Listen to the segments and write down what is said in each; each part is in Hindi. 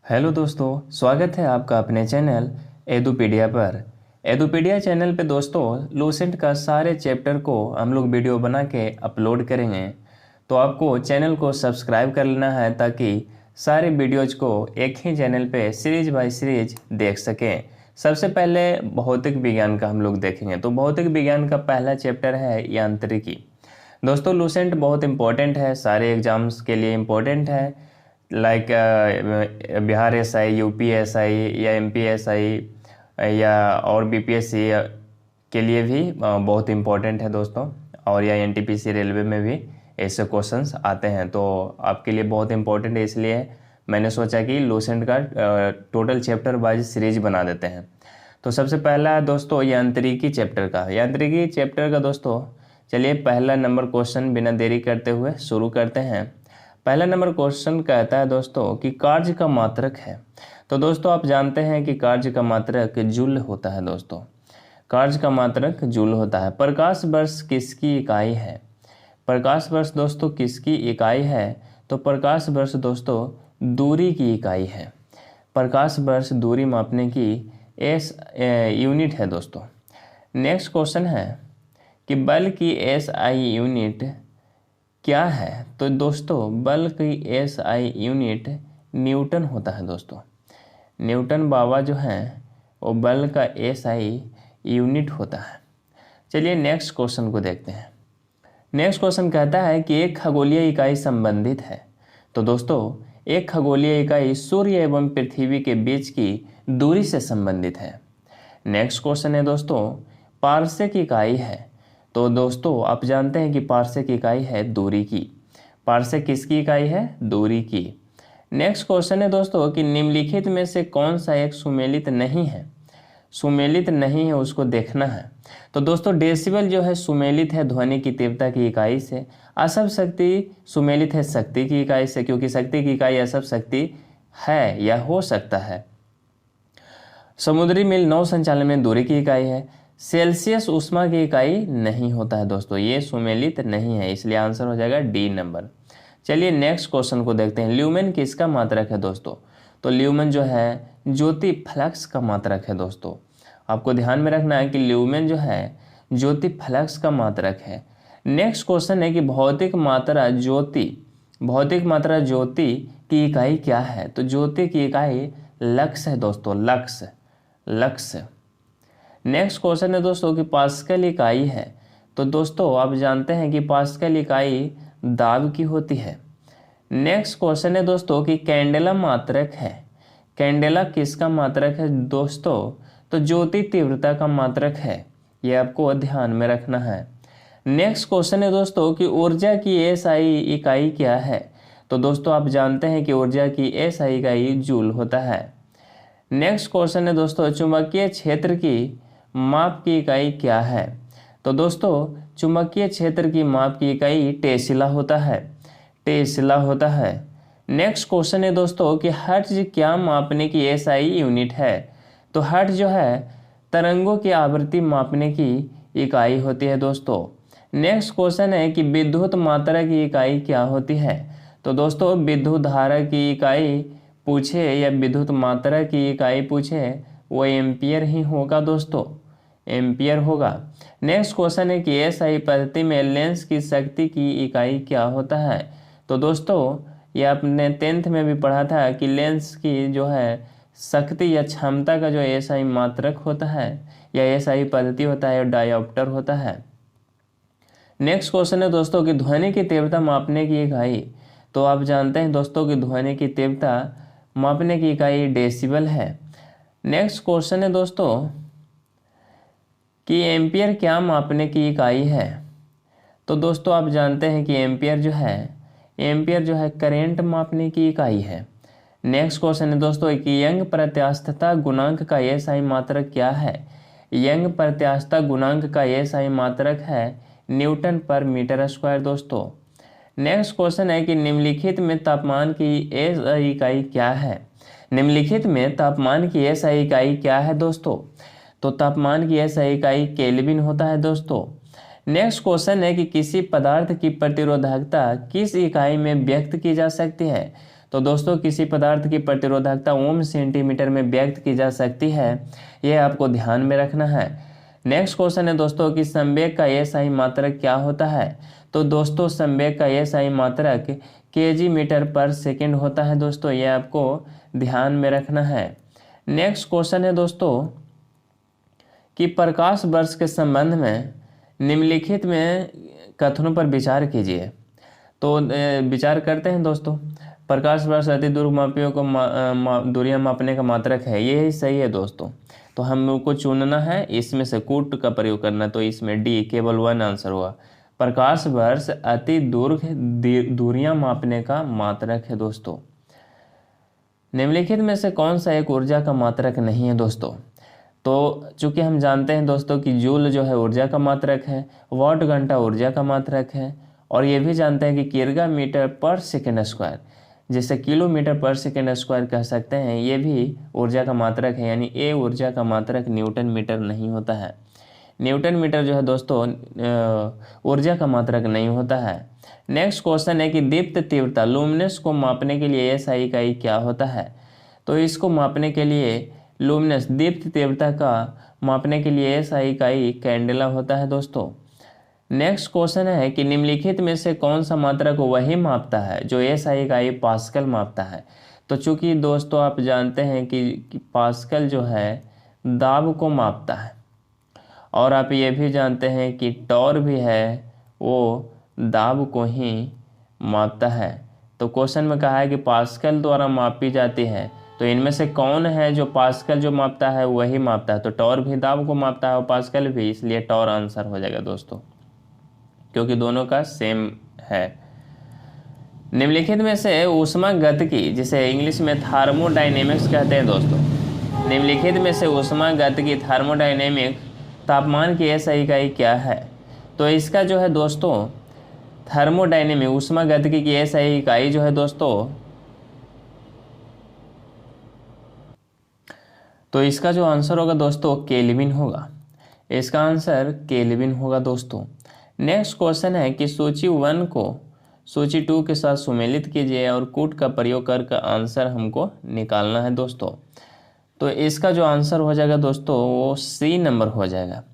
हेलो दोस्तों, स्वागत है आपका अपने चैनल एडुपीडिया पर। एडुपीडिया चैनल पे दोस्तों लूसेंट का सारे चैप्टर को हम लोग वीडियो बना के अपलोड करेंगे। तो आपको चैनल को सब्सक्राइब कर लेना है ताकि सारे वीडियोज को एक ही चैनल पे सीरीज बाय सीरीज देख सकें। सबसे पहले भौतिक विज्ञान का हम लोग देखेंगे। तो भौतिक विज्ञान का पहला चैप्टर है यांत्रिकी। दोस्तों लूसेंट बहुत इम्पोर्टेंट है, सारे एग्जाम्स के लिए इम्पोर्टेंट है। Like Bihar SI, UP SI या एमपी एसआई या और बीपीएससी के लिए भी बहुत इम्पोर्टेंट है दोस्तों। और या एनटीपीसी रेलवे में भी ऐसे क्वेश्चंस आते हैं, तो आपके लिए बहुत इम्पोर्टेंट है। इसलिए मैंने सोचा कि लूसेंट का टोटल चैप्टर वाइज सीरीज बना देते हैं। तो सबसे पहला है दोस्तों यांत्रिकी चैप्टर का। यांत्रिकी चैप्टर का दोस्तों चलिए पहला नंबर क्वेश्चन बिना देरी करते हुए शुरू करते हैं। पहला नंबर क्वेश्चन कहता है दोस्तों कि कार्य का मात्रक है। तो दोस्तों आप जानते हैं कि कार्य का मात्रक जूल होता है। दोस्तों कार्य का मात्रक जूल होता है। प्रकाश वर्ष किसकी इकाई है? प्रकाश वर्ष दोस्तों किसकी इकाई है? तो प्रकाश वर्ष दोस्तों दूरी की इकाई है। प्रकाश वर्ष दूरी मापने की एस यूनिट है दोस्तों। नेक्स्ट क्वेश्चन है कि बल की एसआई यूनिट क्या है? तो दोस्तों बल की एसआई यूनिट न्यूटन होता है। दोस्तों न्यूटन बाबा जो हैं वो बल का एसआई यूनिट होता है। चलिए नेक्स्ट क्वेश्चन को देखते हैं। नेक्स्ट क्वेश्चन कहता है कि एक खगोलीय इकाई संबंधित है। तो दोस्तों एक खगोलीय इकाई सूर्य एवं पृथ्वी के बीच की दूरी से संबंधित है। नेक्स्ट क्वेश्चन है दोस्तों पारसेक इकाई है। तो दोस्तों आप जानते हैं कि पारसेक इकाई है दूरी की। पारसेक किसकी इकाई है? दूरी की। नेक्स्ट क्वेश्चन है दोस्तों कि निम्नलिखित में से कौन सा एक सुमेलित नहीं है? सुमेलित नहीं है उसको देखना है। तो दोस्तों डेसिबल जो है सुमेलित है ध्वनि की तीव्रता की इकाई से। असभ शक्ति सुमेलित है शक्ति की इकाई से, क्योंकि शक्ति की इकाई असभ शक्ति है या हो सकता है। समुद्री मील नौ संचालन में दूरी की इकाई है। सेल्सियस ऊष्मा की इकाई नहीं होता है दोस्तों, ये सुमेलित नहीं है, इसलिए आंसर हो जाएगा डी नंबर। चलिए नेक्स्ट क्वेश्चन को देखते हैं। ल्यूमेन किसका मात्रक है दोस्तों? तो ल्यूमेन जो है ज्योति फ्लक्स का मात्रक है। दोस्तों आपको ध्यान में रखना है कि ल्यूमेन जो है ज्योति फ्लक्स का मात्रक है। नेक्स्ट क्वेश्चन है कि भौतिक मात्रा ज्योति की इकाई क्या है? तो ज्योति की इकाई लक्स है दोस्तों, लक्स। नेक्स्ट क्वेश्चन है दोस्तों कि पास्कल इकाई है। तो दोस्तों आप जानते हैं कि पास्कल इकाई दाब की होती है। नेक्स्ट क्वेश्चन है दोस्तों कि कैंडेला मात्रक है। कैंडेला किसका मात्रक है दोस्तों? तो ज्योति तीव्रता का मात्रक है, ये आपको ध्यान में रखना है। नेक्स्ट क्वेश्चन है दोस्तों कि ऊर्जा की एसआई इकाई क्या है? तो दोस्तों आप जानते हैं कि ऊर्जा की एसआई इकाई जूल होता है। नेक्स्ट क्वेश्चन है दोस्तों चुंबकीय क्षेत्र की माप की इकाई क्या है? तो दोस्तों चुंबकीय क्षेत्र की माप की इकाई टेस्ला होता है। नेक्स्ट क्वेश्चन है दोस्तों कि हर्ट्ज क्या मापने की एसआई यूनिट है? तो हर्ट्ज जो है तरंगों की आवृत्ति मापने की इकाई होती है दोस्तों। नेक्स्ट क्वेश्चन है कि विद्युत मात्रा की इकाई क्या होती है? तो दोस्तों विद्युत धारा की इकाई पूछे या विद्युत मात्रा की इकाई पूछे वो एम्पियर ही होगा दोस्तों, एम्पियर होगा। नेक्स्ट क्वेश्चन है कि एसआई पद्धति में लेंस की शक्ति की इकाई क्या होता है? तो दोस्तों ये आपने 10th में भी पढ़ा था कि लेंस की जो है शक्ति या क्षमता का जो एसआई मात्रक होता है या एसआई पद्धति होता है डायोप्टर होता है। नेक्स्ट क्वेश्चन है दोस्तों कि ध्वनि की तीव्रता मापने की इकाई। तो आप जानते हैं दोस्तों कि ध्वनि की तीव्रता मापने की इकाई डेसिबल है। नेक्स्ट क्वेश्चन है दोस्तों कि एम्पियर क्या मापने की इकाई है? तो दोस्तों आप जानते हैं कि एम्पियर जो है करंट मापने की इकाई है। नेक्स्ट क्वेश्चन है दोस्तों कि यंग प्रत्यास्थता गुणांक का एसआई मात्रक क्या है? यंग प्रत्यास्थता गुणांक का एसआई मात्रक है न्यूटन पर मीटर स्क्वायर दोस्तों। नेक्स्ट क्वेश्चन है कि निम्नलिखित में तापमान की एसआई इकाई क्या है? निम्नलिखित में तापमान की एसआई इकाई क्या है दोस्तों? तो तापमान की एसआई इकाई केल्विन होता है दोस्तों। नेक्स्ट क्वेश्चन है कि किसी पदार्थ की प्रतिरोधकता किस इकाई में व्यक्त की जा सकती है? तो दोस्तों किसी पदार्थ की प्रतिरोधकता ओम सेंटीमीटर में व्यक्त की जा सकती है, ये आपको ध्यान में रखना है। नेक्स्ट क्वेश्चन है दोस्तों कि संवेग का एसआई मात्रक क्या होता है। तो दोस्तों संवेग का एसआई मात्रक केजी मीटर पर सेकेंड होता है दोस्तों, ये आपको ध्यान में रखना है। नेक्स्ट क्वेश्चन है दोस्तों कि प्रकाश वर्ष के संबंध में निम्नलिखित में कथनों पर विचार कीजिए। तो विचार करते हैं दोस्तों। प्रकाश वर्ष अति दूर मापियों को दूरियां मापने का मात्रक है, ये ही सही है दोस्तों। तो हमको चुनना है, इसमें से कूट का प्रयोग करना, तो इसमें डी केवल 1 आंसर हुआ। प्रकाश वर्ष अति दूर दूरियां मापने का मात्रक है दोस्तों। निम्नलिखित में से कौन सा एक ऊर्जा का मात्रक नहीं है दोस्तों। तो चूंकि हम जानते हैं दोस्तों कि जूल जो है ऊर्जा का मात्रक है, वाट घंटा ऊर्जा का मात्रक है, और ये भी जानते हैं कि किर्गा मीटर पर सेकेंड स्क्वायर, जिसे किलोमीटर पर सेकेंड स्क्वायर कह सकते हैं, ये भी ऊर्जा का मात्रक है। यानी ए ऊर्जा का मात्रक न्यूटन मीटर नहीं होता है। न्यूटन मीटर जो है दोस्तों ऊर्जा का मात्रक नहीं होता है। नेक्स्ट क्वेश्चन है कि दीप्त तीव्रता लुमिनस को मापने के लिए एसआई इकाई क्या होता है। तो इसको मापने के लिए लुमिनस दीप्त तीव्रता का मापने के लिए एसआई इकाई कैंडेला होता है दोस्तों। नेक्स्ट क्वेश्चन है कि निम्नलिखित में से कौन सा मात्रक वही मापता है जो एसआई इकाई पास्कल मापता है। तो चूंकि दोस्तों आप जानते हैं कि पास्कल जो है दाब को मापता है, और आप ये भी जानते हैं कि टॉर भी है वो दाब को ही मापता है। तो क्वेश्चन में कहा है कि पास्कल द्वारा मापी जाती है, तो इनमें से कौन है जो पास्कल जो मापता है वही मापता है। तो टॉर भी दाब को मापता है और पास्कल भी, इसलिए टॉर आंसर हो जाएगा दोस्तों, क्योंकि दोनों का सेम है। निम्नलिखित में से ऊष्मागतिकी, जिसे इंग्लिश में थर्मोडायनेमिक्स कहते हैं दोस्तों, निम्नलिखित में से ऊष्मागतिकी थर्मोडायनेमिक तापमान की एसआई इकाई क्या है। तो इसका जो है दोस्तों थर्मोडायनेमिक ऊष्मागतिकी की एसआई इकाई जो है दोस्तों, तो इसका जो आंसर होगा दोस्तों केल्विन होगा। इसका आंसर केल्विन होगा दोस्तों। नेक्स्ट क्वेश्चन है कि सूची 1 को सूची 2 के साथ सुमेलित कीजिए और कूट का प्रयोग कर आंसर हमको निकालना है दोस्तों। तो इसका जो आंसर हो जाएगा दोस्तों वो सी नंबर हो जाएगा।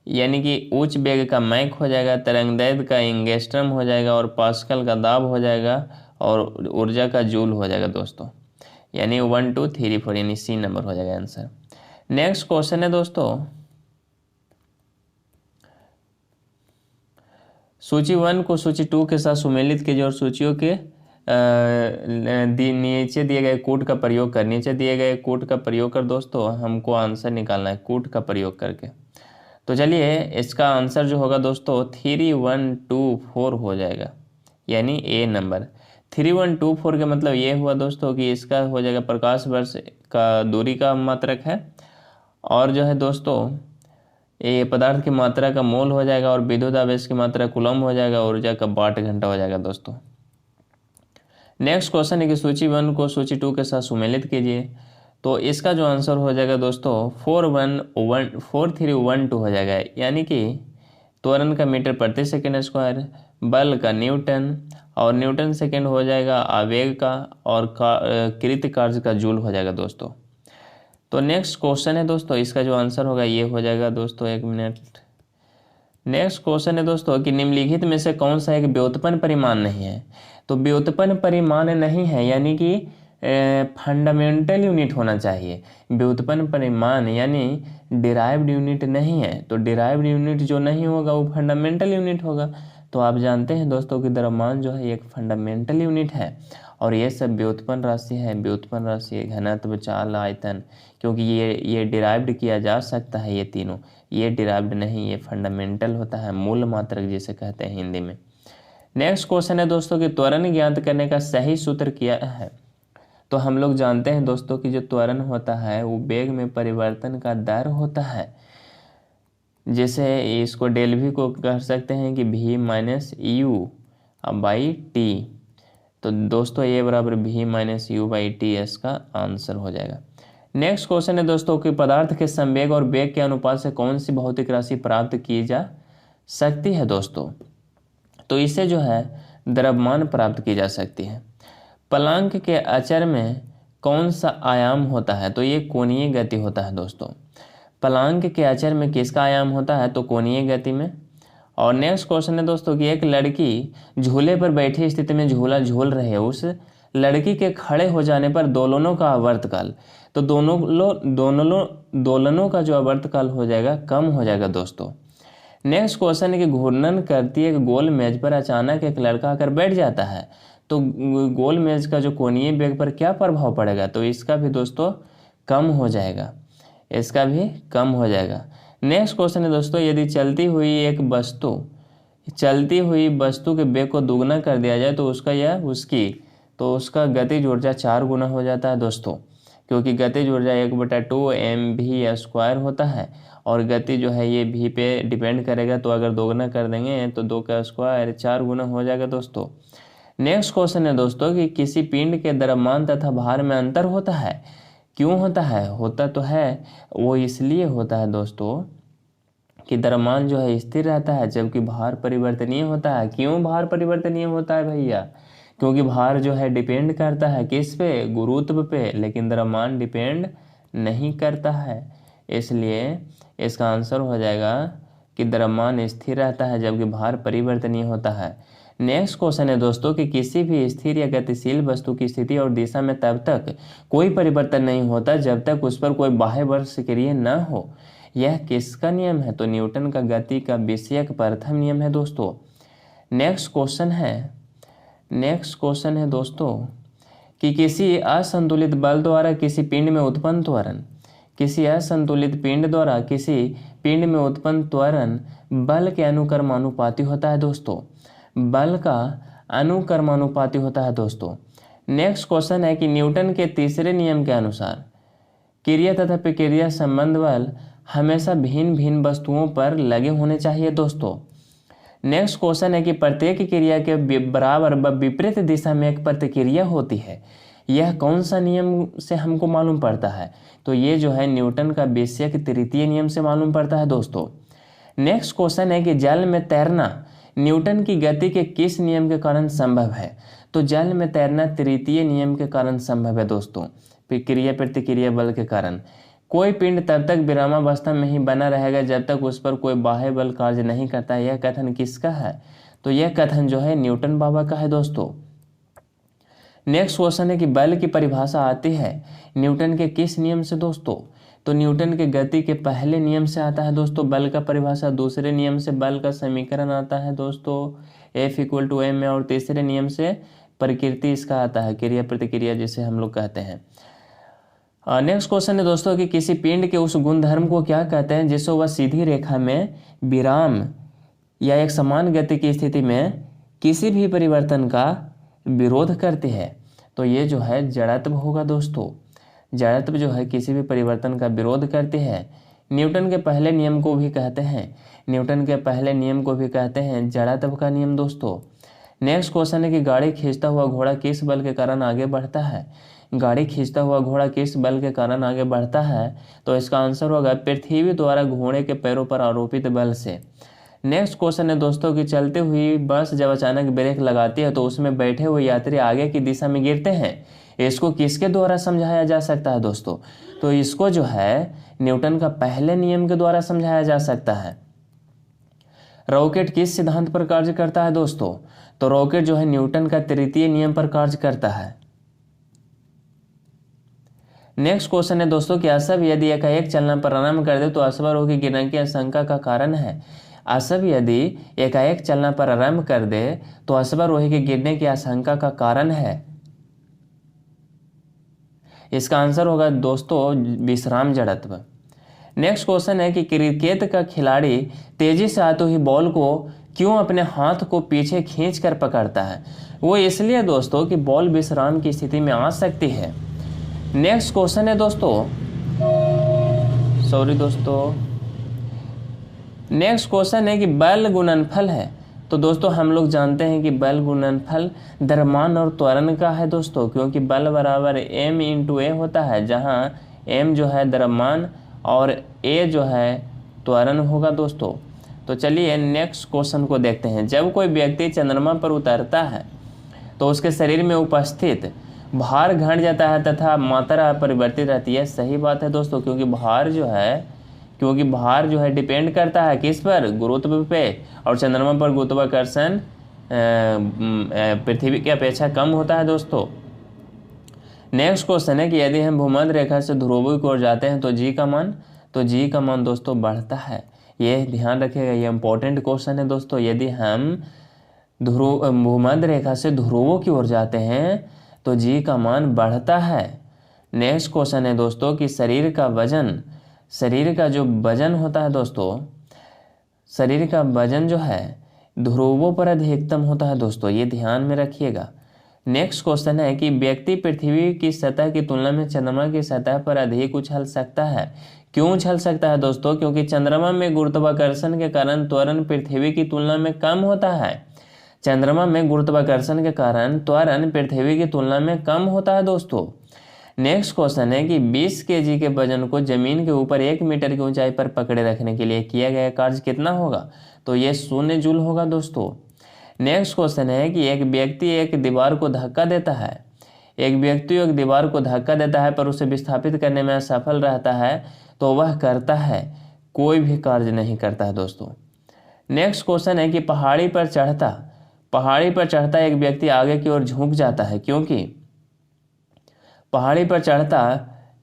यानी कि उच्च वेग का मैक हो जाएगा, तरंगदैर्घ्य का एंगस्ट्रम हो जाएगा, और पास्कल का दाब हो जाएगा, और ऊर्जा का जूल हो जाएगा दोस्तों। यानी 1 2 3 4, यानी सी नंबर हो जाएगा आंसर। नेक्स्ट क्वेश्चन है दोस्तों सूची 1 को सूची 2 के साथ सुमेलित कीजिए और सूचियों के नीचे दिए गए कूट का प्रयोग कर, नीचे दिए गए कूट का प्रयोग कर दोस्तों हमको आंसर निकालना है कूट का प्रयोग करके। तो चलिए इसका आंसर जो होगा दोस्तों 3 1 2 4 हो जाएगा, यानी ए नंबर। 3 1 2 4 का मतलब ये हुआ दोस्तों कि इसका हो जाएगा प्रकाश वर्ष का दूरी का मात्रक है, और जो है दोस्तों ये पदार्थ की मात्रा का मोल हो जाएगा, और विद्युत आवेश की मात्रा कूलम हो जाएगा, ऊर्जा का वाट घंटा हो जाएगा दोस्तों। नेक्स्ट क्वेश्चन है कि सूची 1 को सूची 2 के साथ सुमेलित कीजिए। तो इसका जो आंसर हो जाएगा दोस्तों 43142 हो जाएगा, यानी कि त्वरण का मीटर प्रति सेकेंड स्क्वायर, बल का न्यूटन, और न्यूटन सेकेंड हो जाएगा आवेग का, और कृत कार्य का जूल हो जाएगा दोस्तों। तो नेक्स्ट क्वेश्चन है दोस्तों इसका जो आंसर होगा ये हो जाएगा दोस्तों, एक मिनट। नेक्स्ट क्वेश्चन है दोस्तों कि निम्नलिखित में से कौन सा एक व्युत्पन्न परिमाण नहीं है। तो व्युत्पन्न परिमाण नहीं है यानी कि फंडामेंटल यूनिट होना चाहिए। व्युत्पन्न परिमाण यानी डिराइव्ड यूनिट नहीं है, तो डिराइव्ड यूनिट जो नहीं होगा वो फंडामेंटल यूनिट होगा। तो आप जानते हैं दोस्तों कि द्रव्यमान जो है एक फंडामेंटल यूनिट है, और ये सब व्युत्पन्न राशि है। व्युत्पन्न राशि घनत्व, चाल, आयतन, क्योंकि ये डिराइव्ड किया जा सकता है, ये तीनों। ये डिराइव्ड नहीं, ये फंडामेंटल होता है, मूल मात्रक जिसे कहते हैं हिंदी में। नेक्स्ट क्वेश्चन है दोस्तों कि त्वरण ज्ञात करने का सही सूत्र क्या है। तो हम लोग जानते हैं दोस्तों कि जो त्वरण होता है वो वेग में परिवर्तन का दर होता है, जैसे इसको डेल वी को कह सकते हैं कि v minus you by T. तो दोस्तों ये बराबर v minus you by T इसका आंसर हो जाएगा। नेक्स्ट क्वेश्चन है दोस्तों कि पदार्थ के संवेग और वेग के अनुपात से कौन सी भौतिक राशि प्राप्त की जा सकती है दोस्तों। तो इसे जो है द्रव्यमान प्राप्त की जा सकती है। प्लांक के अचर में कौन सा आयाम होता है? तो ये कोणीय गति होता है दोस्तों। प्लांक के अचर में किसका आयाम होता है? तो कोणीय गति में। और नेक्स्ट क्वेश्चन है दोस्तों कि एक लड़की झूले पर बैठी स्थिति में झूला झूल रही है, उस लड़की के खड़े हो जाने पर दोलनों का आवर्तकाल, तो दोलनों का जो आवर्तकाल हो जाएगा कम हो जाएगा दोस्तों। नेक्स्ट क्वेश्चन है कि घूर्णन करती एक गोल मेज पर अचानक एक लड़का आकर बैठ जाता है, तो गोल मेज का जो कोणीय वेग पर क्या प्रभाव पड़ेगा? तो इसका भी दोस्तों कम हो जाएगा, इसका भी कम हो जाएगा। नेक्स्ट क्वेश्चन है दोस्तों, यदि चलती हुई वस्तु के वेग को दुगना कर दिया जाए तो उसका गतिज ऊर्जा 4 गुना हो जाता है दोस्तों, क्योंकि गतिज ऊर्जा 1/2 mv² होता है और गति जो है ये v पे डिपेंड करेगा, तो अगर दोगुना कर देंगे तो 2 का स्क्वायर 4 गुना हो जाएगा दोस्तों। नेक्स्ट क्वेश्चन है दोस्तों कि किसी पिंड के द्रव्यमान तथा भार में अंतर होता है, क्यों होता है? होता तो है, वो इसलिए होता है दोस्तों कि द्रव्यमान जो है स्थिर रहता है जबकि भार परिवर्तनीय होता है। क्यों भार परिवर्तनीय होता है भैया? क्योंकि भार जो है डिपेंड करता है किस पे? गुरुत्व पे, लेकिन द्रव्यमान डिपेंड नहीं करता है, इसलिए इसका आंसर हो जाएगा कि द्रव्यमान स्थिर रहता है जबकि भार परिवर्तनीय होता है। नेक्स्ट क्वेश्चन है दोस्तों कि किसी भी स्थिर या गतिशील वस्तु की स्थिति और दिशा में तब तक कोई परिवर्तन नहीं होता जब तक उस पर कोई बाह्य बल सक्रिय न हो। यह किसका नियम है? तो न्यूटन का गति का विषयक प्रथम नियम है दोस्तों। नेक्स्ट क्वेश्चन है दोस्तों कि किसी असंतुलित बल द्वारा किसी पिंड में उत्पन्न त्वरण बल के अनुक्रमानुपाती होता है दोस्तों, बल का अनुक्रमानुपाती होता है दोस्तों। नेक्स्ट क्वेश्चन है कि न्यूटन के तीसरे नियम के अनुसार क्रिया तथा प्रक्रिया संबंध बल हमेशा भिन्न भिन्न वस्तुओं पर लगे होने चाहिए दोस्तों। नेक्स्ट क्वेश्चन है कि प्रत्येक क्रिया के बराबर व विपरीत दिशा में एक प्रतिक्रिया होती है, यह कौन सा नियम से हमको मालूम पड़ता है? तो ये जो है न्यूटन का विषयक तृतीय नियम से मालूम पड़ता है दोस्तों। नेक्स्ट क्वेश्चन है कि जल में तैरना न्यूटन की गति के किस नियम के कारण संभव है? तो जल में तैरना तृतीय नियम के कारण संभव है दोस्तों, क्रिया प्रतिक्रिया बल के कारण। कोई पिंड तब तक विरामावस्था में ही बना रहेगा जब तक उस पर कोई बाह्य बल कार्य नहीं करता है, यह कथन किसका है? तो यह कथन जो है न्यूटन बाबा का है दोस्तों। नेक्स्ट क्वेश्चन है कि बल की परिभाषा आती है न्यूटन के किस नियम से दोस्तों? तो न्यूटन के गति के पहले नियम से आता है दोस्तों बल का परिभाषा, दूसरे नियम से बल का समीकरण आता है दोस्तों F = m में, और तीसरे नियम से प्रकृति इसका आता है, क्रिया प्रतिक्रिया जिसे हम लोग कहते हैं। नेक्स्ट क्वेश्चन है दोस्तों कि किसी पिंड के उस गुणधर्म को क्या कहते हैं जिससे वह सीधी रेखा में विराम या एक समान गति की स्थिति में किसी भी परिवर्तन का विरोध करती है? तो ये जो है जड़त्व होगा दोस्तों। जड़त्व जो है किसी भी परिवर्तन का विरोध करती है। न्यूटन के पहले नियम को भी कहते हैं जड़त्व का नियम दोस्तों। नेक्स्ट क्वेश्चन है कि गाड़ी खींचता हुआ घोड़ा किस बल के कारण आगे बढ़ता है? गाड़ी खींचता हुआ घोड़ा किस बल के कारण आगे बढ़ता है? तो इसका आंसर होगा पृथ्वी द्वारा घोड़े के पैरों पर आरोपित बल से। नेक्स्ट क्वेश्चन है दोस्तों कि चलती हुई बस जब अचानक ब्रेक लगाती है तो उसमें बैठे हुए यात्री आगे की दिशा में गिरते हैं, इसको किसके द्वारा समझाया जा सकता है दोस्तों? तो इसको जो है न्यूटन का पहले नियम के द्वारा समझाया जा सकता है। रॉकेट किस सिद्धांत पर कार्य करता है दोस्तों? तो रॉकेट जो है न्यूटन का तृतीय नियम पर कार्य करता है। नेक्स्ट क्वेश्चन है दोस्तों कि असभ यदि एकाएक चलना प्रारंभ कर दे तो अस्वारोही की गिरने की आशंका का कारण है। असभ यदि एकाएक चलना प्रारंभ कर दे तो अस्वारोही के गिरने की आशंका का कारण है। इसका आंसर होगा दोस्तों विश्राम जड़त्व। नेक्स्ट क्वेश्चन है कि क्रिकेट का खिलाड़ी तेजी से आती हुई बॉल को क्यों अपने हाथ को पीछे खींचकर पकड़ता है? वो इसलिए दोस्तों कि बॉल विश्राम की स्थिति में आ सकती है। नेक्स्ट क्वेश्चन है नेक्स्ट क्वेश्चन है कि बल गुणनफल है। तो दोस्तों हम लोग जानते हैं कि बल गुणनफल द्रव्यमान और त्वरण का है दोस्तों, क्योंकि बल बराबर m × a होता है, जहां m जो है द्रव्यमान और a जो है त्वरण होगा दोस्तों। तो चलिए नेक्स्ट क्वेश्चन को देखते हैं। जब कोई व्यक्ति चंद्रमा पर उतरता है तो उसके शरीर में उपस्थित भार घट जाता है तथा मात्रा परिवर्तित रहती है। सही बात है दोस्तों, क्योंकि भार जो है डिपेंड करता है किस पर, गुरुत्व पे, और चंद्रमा पर गुरुत्वाकर्षण पृथ्वी की अपेक्षा कम होता है दोस्तों। नेक्स्ट क्वेश्चन है कि यदि हम भूमध्य रेखा से ध्रुव की ओर जाते हैं तो जी का मान दोस्तों बढ़ता है। ये ध्यान रखिएगा, ये इंपॉर्टेंट क्वेश्चन है दोस्तों। यदि हम भूमध्य रेखा से ध्रुवों की ओर जाते हैं तो जी का मान बढ़ता है। नेक्स्ट क्वेश्चन है दोस्तों कि शरीर का जो वजन होता है दोस्तों, शरीर का वजन जो है ध्रुवों पर अधिकतम होता है दोस्तों, ये ध्यान में रखिएगा। नेक्स्ट क्वेश्चन है कि व्यक्ति पृथ्वी की सतह की तुलना में चंद्रमा की सतह पर अधिक उछल सकता है। क्यों उछल सकता है दोस्तों? क्योंकि चंद्रमा में गुरुत्वाकर्षण के कारण त्वरण पृथ्वी की तुलना में कम होता है। चंद्रमा में गुरुत्वाकर्षण के कारण त्वरण पृथ्वी की तुलना में कम होता है दोस्तों। नेक्स्ट क्वेश्चन है कि 20 kg के वजन को जमीन के ऊपर 1 मीटर की ऊंचाई पर पकड़े रखने के लिए किया गया कार्य कितना होगा? तो ये 0 जूल होगा दोस्तों। नेक्स्ट क्वेश्चन है कि एक व्यक्ति एक दीवार को धक्का देता है पर उसे विस्थापित करने में असफल रहता है तो वह करता है, कोई भी कार्य नहीं करता है दोस्तों। नेक्स्ट क्वेश्चन है कि पहाड़ी पर चढ़ता एक व्यक्ति आगे की ओर झुक जाता है, क्योंकि पहाड़ी पर चढ़ता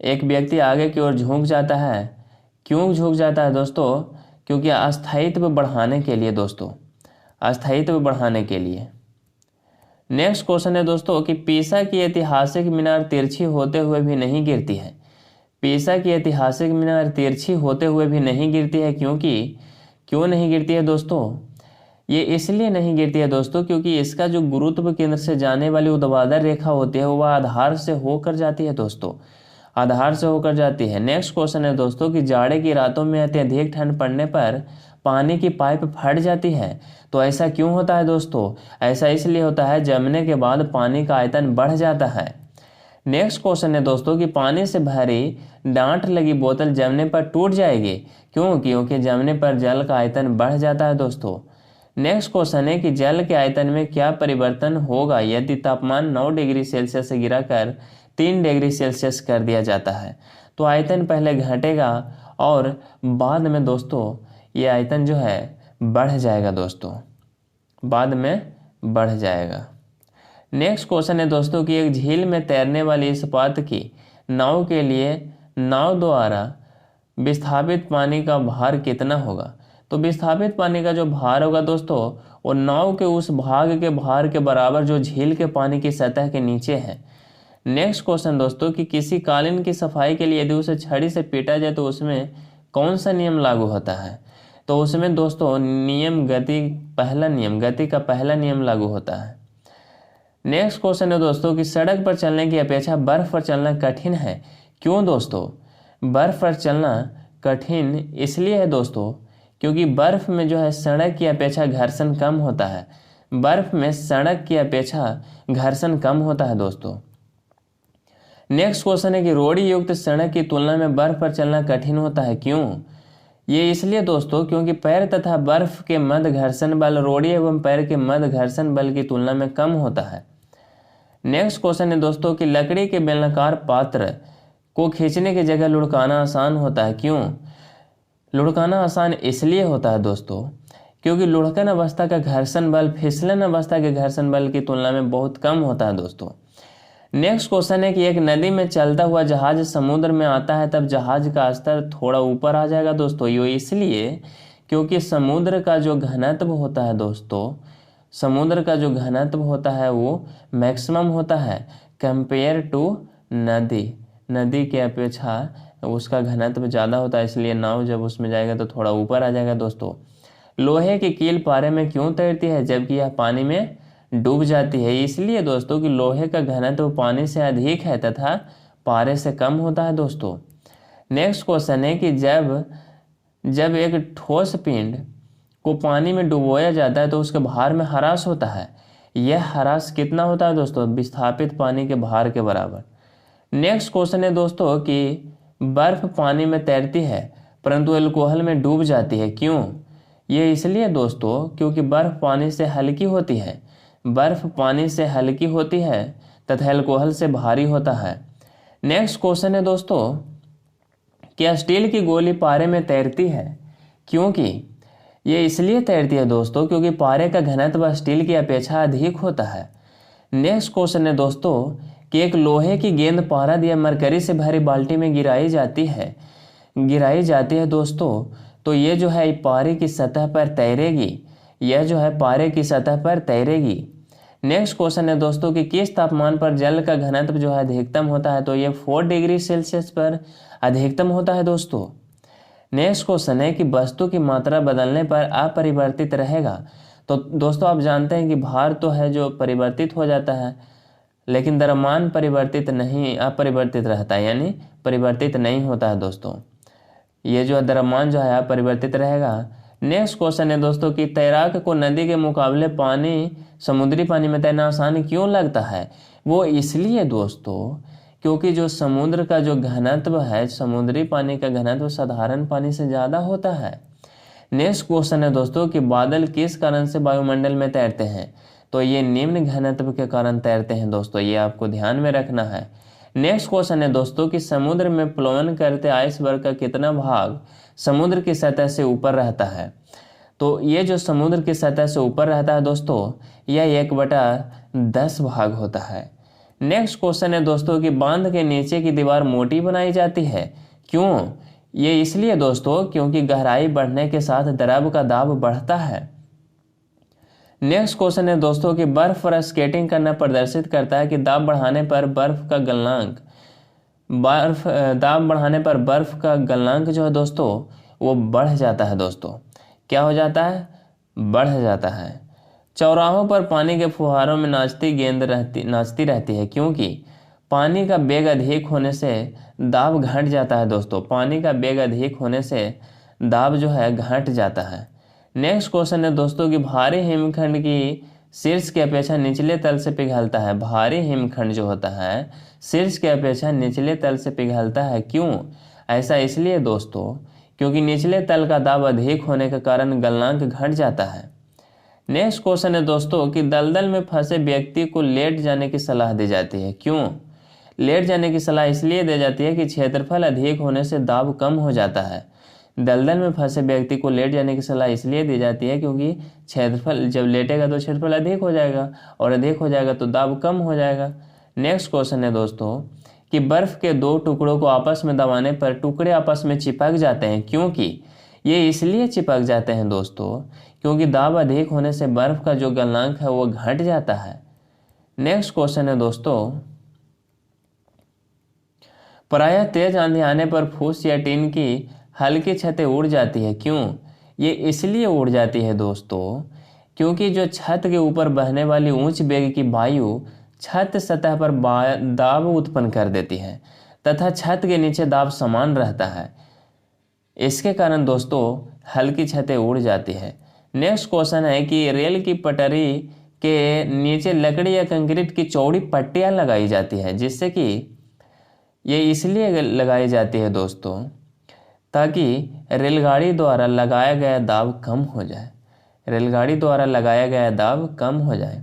एक व्यक्ति आगे की ओर झुक जाता है। क्यों झुक जाता है दोस्तों? क्योंकि अस्थायित्व बढ़ाने के लिए दोस्तों, अस्थायित्व बढ़ाने के लिए। नेक्स्ट क्वेश्चन है दोस्तों कि पीसा की ऐतिहासिक मीनार तिरछी होते हुए भी नहीं गिरती है। पीसा की ऐतिहासिक मीनार तिरछी होते हुए भी नहीं गिरती है, क्यों नहीं गिरती है दोस्तों? ये इसलिए नहीं गिरती है दोस्तों क्योंकि इसका जो गुरुत्व केंद्र से जाने वाली ऊर्ध्वाधर रेखा होती है वह आधार से होकर जाती है दोस्तों, आधार से होकर जाती है। नेक्स्ट क्वेश्चन है दोस्तों कि जाड़े की रातों में अत्यधिक ठंड पड़ने पर पानी की पाइप फट जाती है, तो ऐसा क्यों होता है दोस्तों? ऐसा इसलिए होता है जमने के बाद पानी का आयतन बढ़ जाता है। नेक्स्ट क्वेश्चन है दोस्तों कि पानी से भरी डांट लगी बोतल जमने पर टूट जाएगी, क्योंकि जमने पर जल का आयतन बढ़ जाता है दोस्तों। नेक्स्ट क्वेश्चन है कि जल के आयतन में क्या परिवर्तन होगा यदि तापमान 9 डिग्री सेल्सियस से गिराकर 3 डिग्री सेल्सियस कर दिया जाता है? तो आयतन पहले घटेगा और बाद में दोस्तों ये आयतन जो है बढ़ जाएगा दोस्तों, बाद में बढ़ जाएगा। नेक्स्ट क्वेश्चन है दोस्तों कि एक झील में तैरने वाली इस्पात की नाव के लिए नाव द्वारा विस्थापित पानी का भार कितना होगा? तो विस्थापित पानी का जो भार होगा दोस्तों वो नाव के उस भाग के भार के बराबर जो झील के पानी की सतह के नीचे है। नेक्स्ट क्वेश्चन दोस्तों कि किसी कालीन की सफाई के लिए यदि उसे छड़ी से पीटा जाए तो उसमें कौन सा नियम लागू होता है? तो उसमें दोस्तों गति का पहला नियम लागू होता है। नेक्स्ट क्वेश्चन है दोस्तों कि सड़क पर चलने की अपेक्षा बर्फ पर चलना कठिन है। क्यों दोस्तों? बर्फ पर चलना कठिन इसलिए है दोस्तों क्योंकि बर्फ में जो है सड़क की अपेक्षा घर्षण कम होता है। बर्फ में सड़क की अपेक्षा घर्षण कम होता है दोस्तों। नेक्स्ट क्वेश्चन है कि रोड़ी युक्त सड़क की तुलना में बर्फ पर चलना कठिन होता है। क्यों? ये इसलिए दोस्तों क्योंकि पैर तथा बर्फ के मध्य घर्षण बल रोड़ी एवं पैर के मध्य घर्षण बल की तुलना में कम होता है। नेक्स्ट क्वेश्चन है दोस्तों कि लकड़ी के बेलनाकार पात्र को खींचने की जगह लुढ़काना आसान होता है। क्यों? लुढ़काना आसान इसलिए होता है दोस्तों क्योंकि लुढ़कन अवस्था का घर्षण बल फिसलन अवस्था के घर्षण बल की तुलना में बहुत कम होता है दोस्तों। नेक्स्ट क्वेश्चन है कि एक नदी में चलता हुआ जहाज समुद्र में आता है तब जहाज का स्तर थोड़ा ऊपर आ जाएगा दोस्तों। ये इसलिए क्योंकि समुद्र का जो घनत्व होता है दोस्तों, समुद्र का जो घनत्व होता है वो मैक्सिमम होता है कंपेयर टू नदी के अपेक्षा उसका घनत्व ज़्यादा होता है, इसलिए नाव जब उसमें जाएगा तो थोड़ा ऊपर आ जाएगा दोस्तों। लोहे की कील पारे में क्यों तैरती है जबकि यह पानी में डूब जाती है? इसलिए दोस्तों कि लोहे का घनत्व पानी से अधिक है तथा पारे से कम होता है दोस्तों। नेक्स्ट क्वेश्चन है कि जब एक ठोस पिंड को पानी में डुबोया जाता है तो उसके भार में ह्रास होता है। यह ह्रास कितना होता है दोस्तों? विस्थापित पानी के भार के बराबर। नेक्स्ट क्वेश्चन है दोस्तों कि बर्फ पानी में तैरती है परंतु अल्कोहल में डूब जाती है। क्यों? ये इसलिए दोस्तों क्योंकि बर्फ़ पानी से हल्की होती है, बर्फ़ पानी से हल्की होती है तथा अल्कोहल से भारी होता है। नेक्स्ट क्वेश्चन है दोस्तों, क्या स्टील की गोली पारे में तैरती है? क्योंकि ये इसलिए तैरती है दोस्तों क्योंकि पारे का घनत्व स्टील की अपेक्षा अधिक होता है। नेक्स्ट क्वेश्चन है दोस्तों कि एक लोहे की गेंद पारद या मरकरी से भरी बाल्टी में गिराई जाती है दोस्तों, तो ये जो है पारे की सतह पर तैरेगी, यह जो है पारे की सतह पर तैरेगी। नेक्स्ट क्वेश्चन है दोस्तों कि किस तापमान पर जल का घनत्व जो है अधिकतम होता है? तो ये 4 डिग्री सेल्सियस पर अधिकतम होता है दोस्तों। नेक्स्ट क्वेश्चन है कि वस्तु की मात्रा बदलने पर अपरिवर्तित रहेगा। तो दोस्तों आप जानते हैं कि भार तो है जो परिवर्तित हो जाता है, लेकिन द्रव्यमान परिवर्तित नहीं, अपरिवर्तित रहता है, यानी परिवर्तित नहीं होता है दोस्तों। ये जो द्रव्यमान जो है अपरिवर्तित रहेगा। नेक्स्ट क्वेश्चन है दोस्तों कि तैराक को नदी के मुकाबले समुद्री पानी में तैरना आसान क्यों लगता है? वो इसलिए दोस्तों क्योंकि जो समुद्र का जो घनत्व है, समुद्री पानी का घनत्व साधारण पानी से ज़्यादा होता है। नेक्स्ट क्वेश्चन है दोस्तों कि बादल किस कारण से वायुमंडल में तैरते हैं? तो ये निम्न घनत्व के कारण तैरते हैं दोस्तों, ये आपको ध्यान में रखना है। नेक्स्ट क्वेश्चन है दोस्तों कि समुद्र में प्लवन करते आइसबर्ग का कितना भाग समुद्र की सतह से ऊपर रहता है? तो ये जो समुद्र की सतह से ऊपर रहता है दोस्तों, यह 1/10 भाग होता है। नेक्स्ट क्वेश्चन है दोस्तों कि बांध के नीचे की दीवार मोटी बनाई जाती है, क्यों? ये इसलिए दोस्तों क्योंकि गहराई बढ़ने के साथ द्रव का दाब बढ़ता है। नेक्स्ट क्वेश्चन है दोस्तों कि बर्फ पर स्केटिंग करना प्रदर्शित करता है कि दाब बढ़ाने पर बर्फ का गलनांक जो है दोस्तों वो बढ़ जाता है दोस्तों। क्या हो जाता है? बढ़ जाता है। चौराहों पर पानी के फुहारों में नाचती रहती है, क्योंकि पानी का बेग अधिक होने से दाब घट जाता है दोस्तों। पानी का बेग अधिक होने से दाब जो है घट जाता है। नेक्स्ट क्वेश्चन है दोस्तों कि भारी हिमखंड की शीर्ष की अपेक्षा निचले तल से पिघलता है। भारी हिमखंड जो होता है शीर्ष की अपेक्षा निचले तल से पिघलता है, क्यों? ऐसा इसलिए दोस्तों क्योंकि निचले तल का दाब अधिक होने के कारण गलनांक घट जाता है। नेक्स्ट क्वेश्चन है दोस्तों कि दलदल में फंसे व्यक्ति को लेट जाने की सलाह दी जाती है, क्यों? लेट जाने की सलाह इसलिए दी जाती है कि क्षेत्रफल अधिक होने से दाब कम हो जाता है। दलदल में फंसे व्यक्ति को लेट जाने की सलाह इसलिए दी जाती है क्योंकि क्षेत्रफल जब लेटेगा तो क्षेत्रफल अधिक हो जाएगा, और अधिक हो जाएगा तो दाब कम हो जाएगा। नेक्स्ट क्वेश्चन है दोस्तों कि बर्फ के 2 टुकड़ों को आपस में दबाने पर टुकड़े आपस में चिपक जाते हैं, क्योंकि ये इसलिए चिपक जाते हैं दोस्तों क्योंकि दाब अधिक होने से बर्फ का जो गलनांक है वो घट जाता है। नेक्स्ट क्वेश्चन है दोस्तों, प्रायः तेज आंधी आने पर फूस या टीन की हल्की छतें उड़ जाती है, क्यों? ये इसलिए उड़ जाती है दोस्तों क्योंकि जो छत के ऊपर बहने वाली उच्च वेग की वायु छत सतह पर दाब उत्पन्न कर देती है तथा छत के नीचे दाब समान रहता है। इसके कारण दोस्तों हल्की छतें उड़ जाती है। नेक्स्ट क्वेश्चन है कि रेल की पटरी के नीचे लकड़ी या कंक्रीट की चौड़ी पट्टियां लगाई जाती है, जिससे कि ये इसलिए लगाई जाती है दोस्तों ताकि रेलगाड़ी द्वारा लगाया गया दाब कम हो जाए। रेलगाड़ी द्वारा लगाया गया दाब कम हो जाए।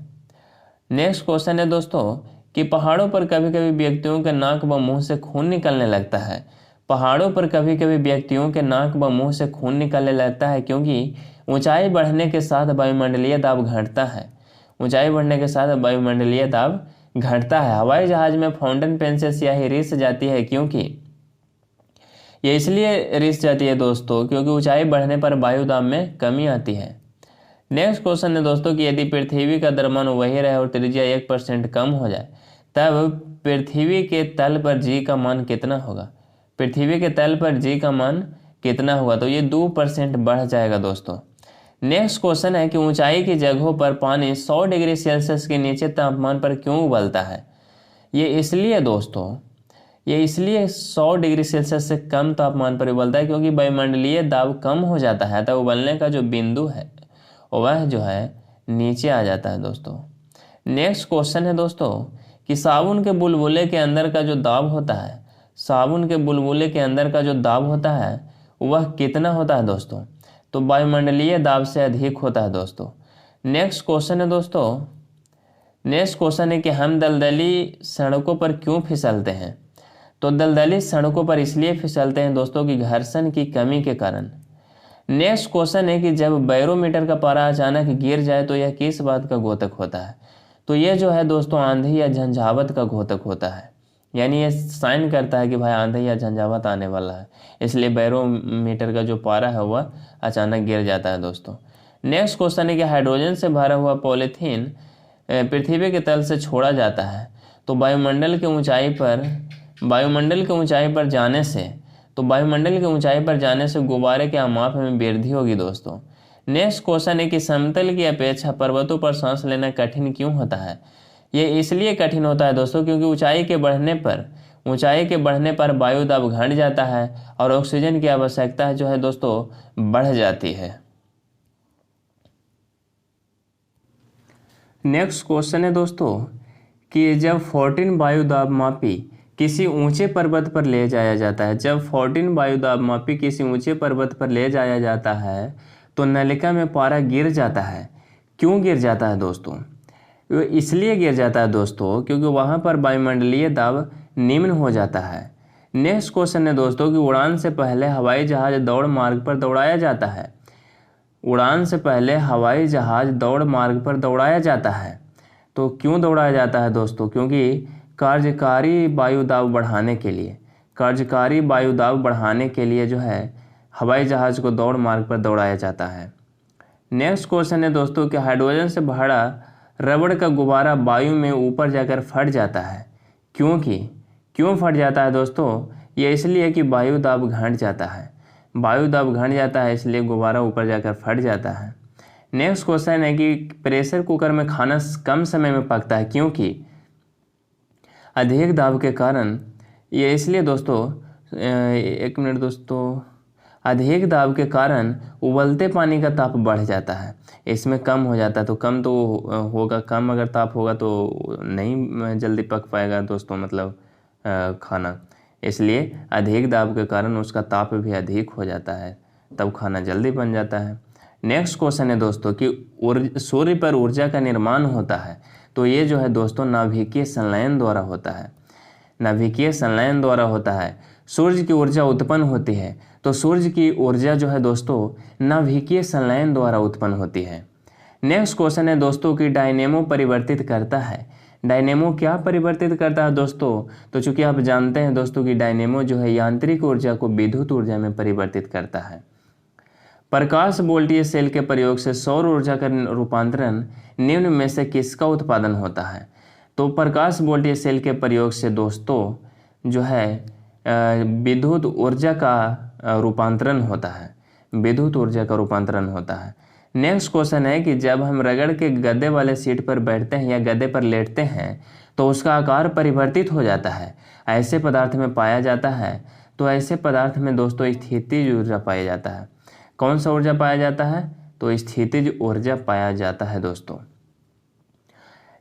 नेक्स्ट क्वेश्चन है दोस्तों कि पहाड़ों पर कभी कभी व्यक्तियों के नाक व मुंह से खून निकलने लगता है। पहाड़ों पर कभी कभी व्यक्तियों के नाक व मुंह से खून निकलने लगता है क्योंकि ऊंचाई बढ़ने के साथ वायुमंडलीय दाब घटता है। ऊंचाई बढ़ने के साथ वायुमंडलीय दाब घटता है। हवाई जहाज में फाउंटेन पेन से स्याही रिस जाती है, क्योंकि ये इसलिए रिस जाती है दोस्तों क्योंकि ऊंचाई बढ़ने पर वायु दाब में कमी आती है। नेक्स्ट क्वेश्चन है दोस्तों कि यदि पृथ्वी का द्रव्यमान वही रहे और त्रिज्या 1% कम हो जाए तब पृथ्वी के तल पर जी का मान कितना होगा? पृथ्वी के तल पर जी का मान कितना होगा? तो ये 2% बढ़ जाएगा दोस्तों। नेक्स्ट क्वेश्चन है कि ऊंचाई की जगहों पर पानी 100 डिग्री सेल्सियस के नीचे तापमान पर क्यों उबलता है? ये इसलिए दोस्तों 100 डिग्री सेल्सियस से कम तापमान पर उबलता है क्योंकि वायुमंडलीय दाब कम हो जाता है, तब उबलने का जो बिंदु है वह जो है नीचे आ जाता है दोस्तों। नेक्स्ट क्वेश्चन है दोस्तों कि साबुन के बुलबुले के अंदर का जो दाब होता है, साबुन के बुलबुले के अंदर का जो दाब होता है वह कितना होता है दोस्तों? तो वायुमंडलीय दाब से अधिक होता है दोस्तों। नेक्स्ट क्वेश्चन है दोस्तों, नेक्स्ट क्वेश्चन है कि हम दलदली सड़कों पर क्यों फिसलते हैं। तो दलदली सड़कों पर इसलिए फिसलते हैं दोस्तों कि घर्षण की कमी के कारण। नेक्स्ट क्वेश्चन है कि जब बैरोमीटर का पारा अचानक गिर जाए तो यह किस बात का द्योतक होता है। तो ये जो है दोस्तों आंधी या झंझावत का द्योतक होता है, यानी ये साइन करता है कि भाई आंधी या झंझावत आने वाला है, इसलिए बैरोमीटर का जो पारा है वह अचानक गिर जाता है दोस्तों। नेक्स्ट क्वेश्चन है कि हाइड्रोजन से भरा हुआ पॉलीथीन पृथ्वी के तल से छोड़ा जाता है तो वायुमंडल के ऊंचाई पर जाने से गुब्बारे के माप में वृद्धि होगी दोस्तों। नेक्स्ट क्वेश्चन है कि समतल की अपेक्षा पर्वतों पर सांस लेना कठिन क्यों होता है। ये इसलिए कठिन होता है दोस्तों क्योंकि ऊंचाई के बढ़ने पर वायु दाब घट जाता है और ऑक्सीजन की आवश्यकता जो है दोस्तों बढ़ जाती है। नेक्स्ट क्वेश्चन है दोस्तों कि जब 14 वायु दाब मापी किसी ऊंचे पर्वत पर ले जाया जाता है, तो नलिका में पारा गिर जाता है। क्यों गिर जाता है दोस्तों? इसलिए गिर जाता है दोस्तों क्योंकि वहां पर वायुमंडलीय दाब निम्न हो जाता है। नेक्स्ट क्वेश्चन है दोस्तों कि उड़ान से पहले हवाई जहाज दौड़ मार्ग पर दौड़ाया जाता है। तो क्यों दौड़ाया जाता है दोस्तों? क्योंकि कार्यकारी वायु दाब बढ़ाने के लिए जो है हवाई जहाज को दौड़ मार्ग पर दौड़ाया जाता है। नेक्स्ट क्वेश्चन है दोस्तों कि हाइड्रोजन से भरा रबड़ का गुब्बारा वायु में ऊपर जाकर फट जाता है। क्यों फट जाता है दोस्तों? ये इसलिए कि वायु दाब घट जाता है, इसलिए गुब्बारा ऊपर जाकर फट जाता है। नेक्स्ट क्वेश्चन है कि प्रेशर कुकर में खाना कम समय में पकता है क्योंकि अधिक दाब के कारण। ये इसलिए दोस्तों अधिक दाब के कारण उबलते पानी का ताप बढ़ जाता है, इसमें कम हो जाता है। तो कम तो होगा, कम अगर ताप होगा तो नहीं जल्दी पक पाएगा दोस्तों मतलब खाना, इसलिए अधिक दाब के कारण उसका ताप भी अधिक हो जाता है, तब खाना जल्दी बन जाता है। नेक्स्ट क्वेश्चन है दोस्तों कि सूर्य पर ऊर्जा का निर्माण होता है। तो ये जो है दोस्तों नाभिकीय संलयन द्वारा होता है। सूर्य की ऊर्जा उत्पन्न होती है, तो सूर्य की ऊर्जा जो है दोस्तों नाभिकीय संलयन द्वारा उत्पन्न होती है। नेक्स्ट क्वेश्चन है दोस्तों कि डायनेमो परिवर्तित करता है। डायनेमो क्या परिवर्तित करता है दोस्तों? तो चूंकि आप जानते हैं दोस्तों कि डायनेमो जो है यांत्रिक ऊर्जा को विद्युत ऊर्जा में परिवर्तित करता है। प्रकाश वोल्टीय सेल के प्रयोग से सौर ऊर्जा का रूपांतरण निम्न में से किसका उत्पादन होता है। तो प्रकाश वोल्टीय सेल के प्रयोग से दोस्तों जो है विद्युत ऊर्जा का रूपांतरण होता है। नेक्स्ट क्वेश्चन है कि जब हम रगड़ के गद्दे वाले सीट पर बैठते हैं या गद्दे पर लेटते हैं तो उसका आकार परिवर्तित हो जाता है, ऐसे पदार्थ में पाया जाता है। तो ऐसे पदार्थ में दोस्तों स्थितिज ऊर्जा पाया जाता है। कौन सा ऊर्जा पाया जाता है? तो स्थितिज ऊर्जा पाया जाता है दोस्तों।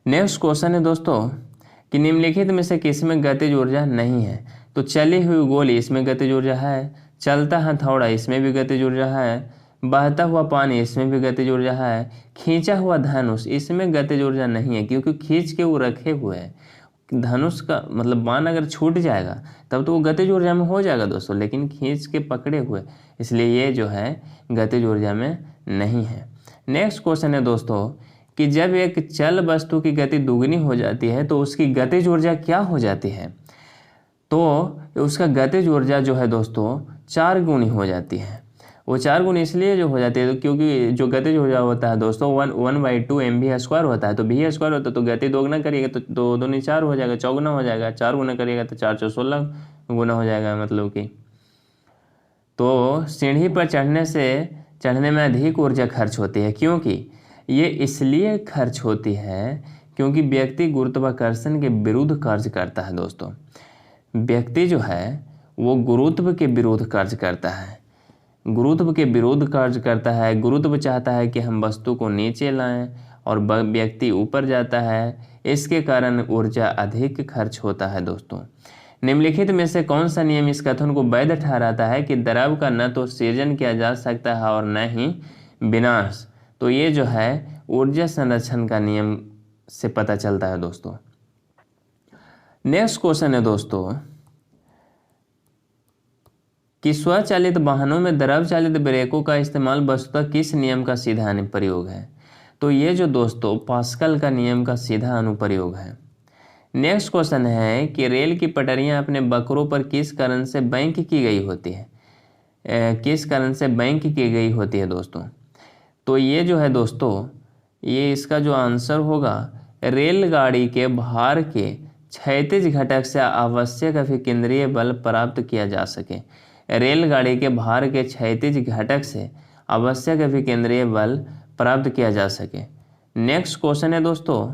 नेक्स्ट क्वेश्चन है दोस्तों कि निम्नलिखित में से किसमें गतिज ऊर्जा नहीं है। तो चली हुई गोली इसमें गतिज ऊर्जा है, चलता हथौड़ा इसमें भी गतिज ऊर्जा है, बहता हुआ पानी इसमें भी गतिज ऊर्जा है, खींचा हुआ धनुष इसमें गतिज ऊर्जा नहीं है क्योंकि खींच के वो रखे हुए हैं। धनुष का मतलब बाण अगर छूट जाएगा तब तो वो गतिज ऊर्जा में हो जाएगा दोस्तों, लेकिन खींच के पकड़े हुए, इसलिए ये जो है गतिज ऊर्जा में नहीं है। नेक्स्ट क्वेश्चन है दोस्तों कि जब एक चल वस्तु की गति दुगनी हो जाती है तो उसकी गतिज ऊर्जा क्या हो जाती है। तो उसका गतिज ऊर्जा जो है दोस्तों 4 गुनी हो जाती है। वो 4 गुनी इसलिए जो हो जाती है क्योंकि जो गतिज ऊर्जा होता है दोस्तों 1/2 mv² होता है। तो v² होता है तो गति दोगुना करिएगा तो 2 दूनी 4 हो जाएगा, चौगुना हो जाएगा, 4 गुना करिएगा तो 4 चौ 16 गुना हो जाएगा मतलब कि। तो सीढ़ी पर चढ़ने में अधिक ऊर्जा खर्च होती है क्योंकि ये इसलिए खर्च होती है क्योंकि व्यक्ति गुरुत्वाकर्षण के विरुद्ध कार्य करता है दोस्तों। व्यक्ति जो है वो गुरुत्व के विरुद्ध कार्य करता है। गुरुत्व चाहता है कि हम वस्तु को नीचे लाएं और व्यक्ति ऊपर जाता है, इसके कारण ऊर्जा अधिक खर्च होता है दोस्तों। निम्नलिखित में से कौन सा नियम इस कथन को वैध ठहराता है कि द्रव का न तो सृजन किया जा सकता है और न ही विनाश? तो ये जो है ऊर्जा संरक्षण का नियम से पता चलता है दोस्तों। नेक्स्ट क्वेश्चन है दोस्तों कि स्वचालित वाहनों में द्रव चालित ब्रेकों का इस्तेमाल वस्तुतः किस नियम का सीधा अनुप्रयोग है? तो ये जो दोस्तों पास्कल का नियम का सीधा अनुप्रयोग है। नेक्स्ट क्वेश्चन है कि रेल की पटरियां अपने बकरों पर किस कारण से बैंक की गई होती है? किस कारण से बैंक की गई होती है दोस्तों? तो ये जो है दोस्तों ये इसका जो आंसर होगा रेलगाड़ी के भार के क्षैतिज घटक से आवश्यक अभिकेंद्रीय बल प्राप्त किया जा सके। रेलगाड़ी के भार के क्षैतिज घटक से आवश्यक अभिकेंद्रीय बल प्राप्त किया जा सके। नेक्स्ट क्वेश्चन है दोस्तों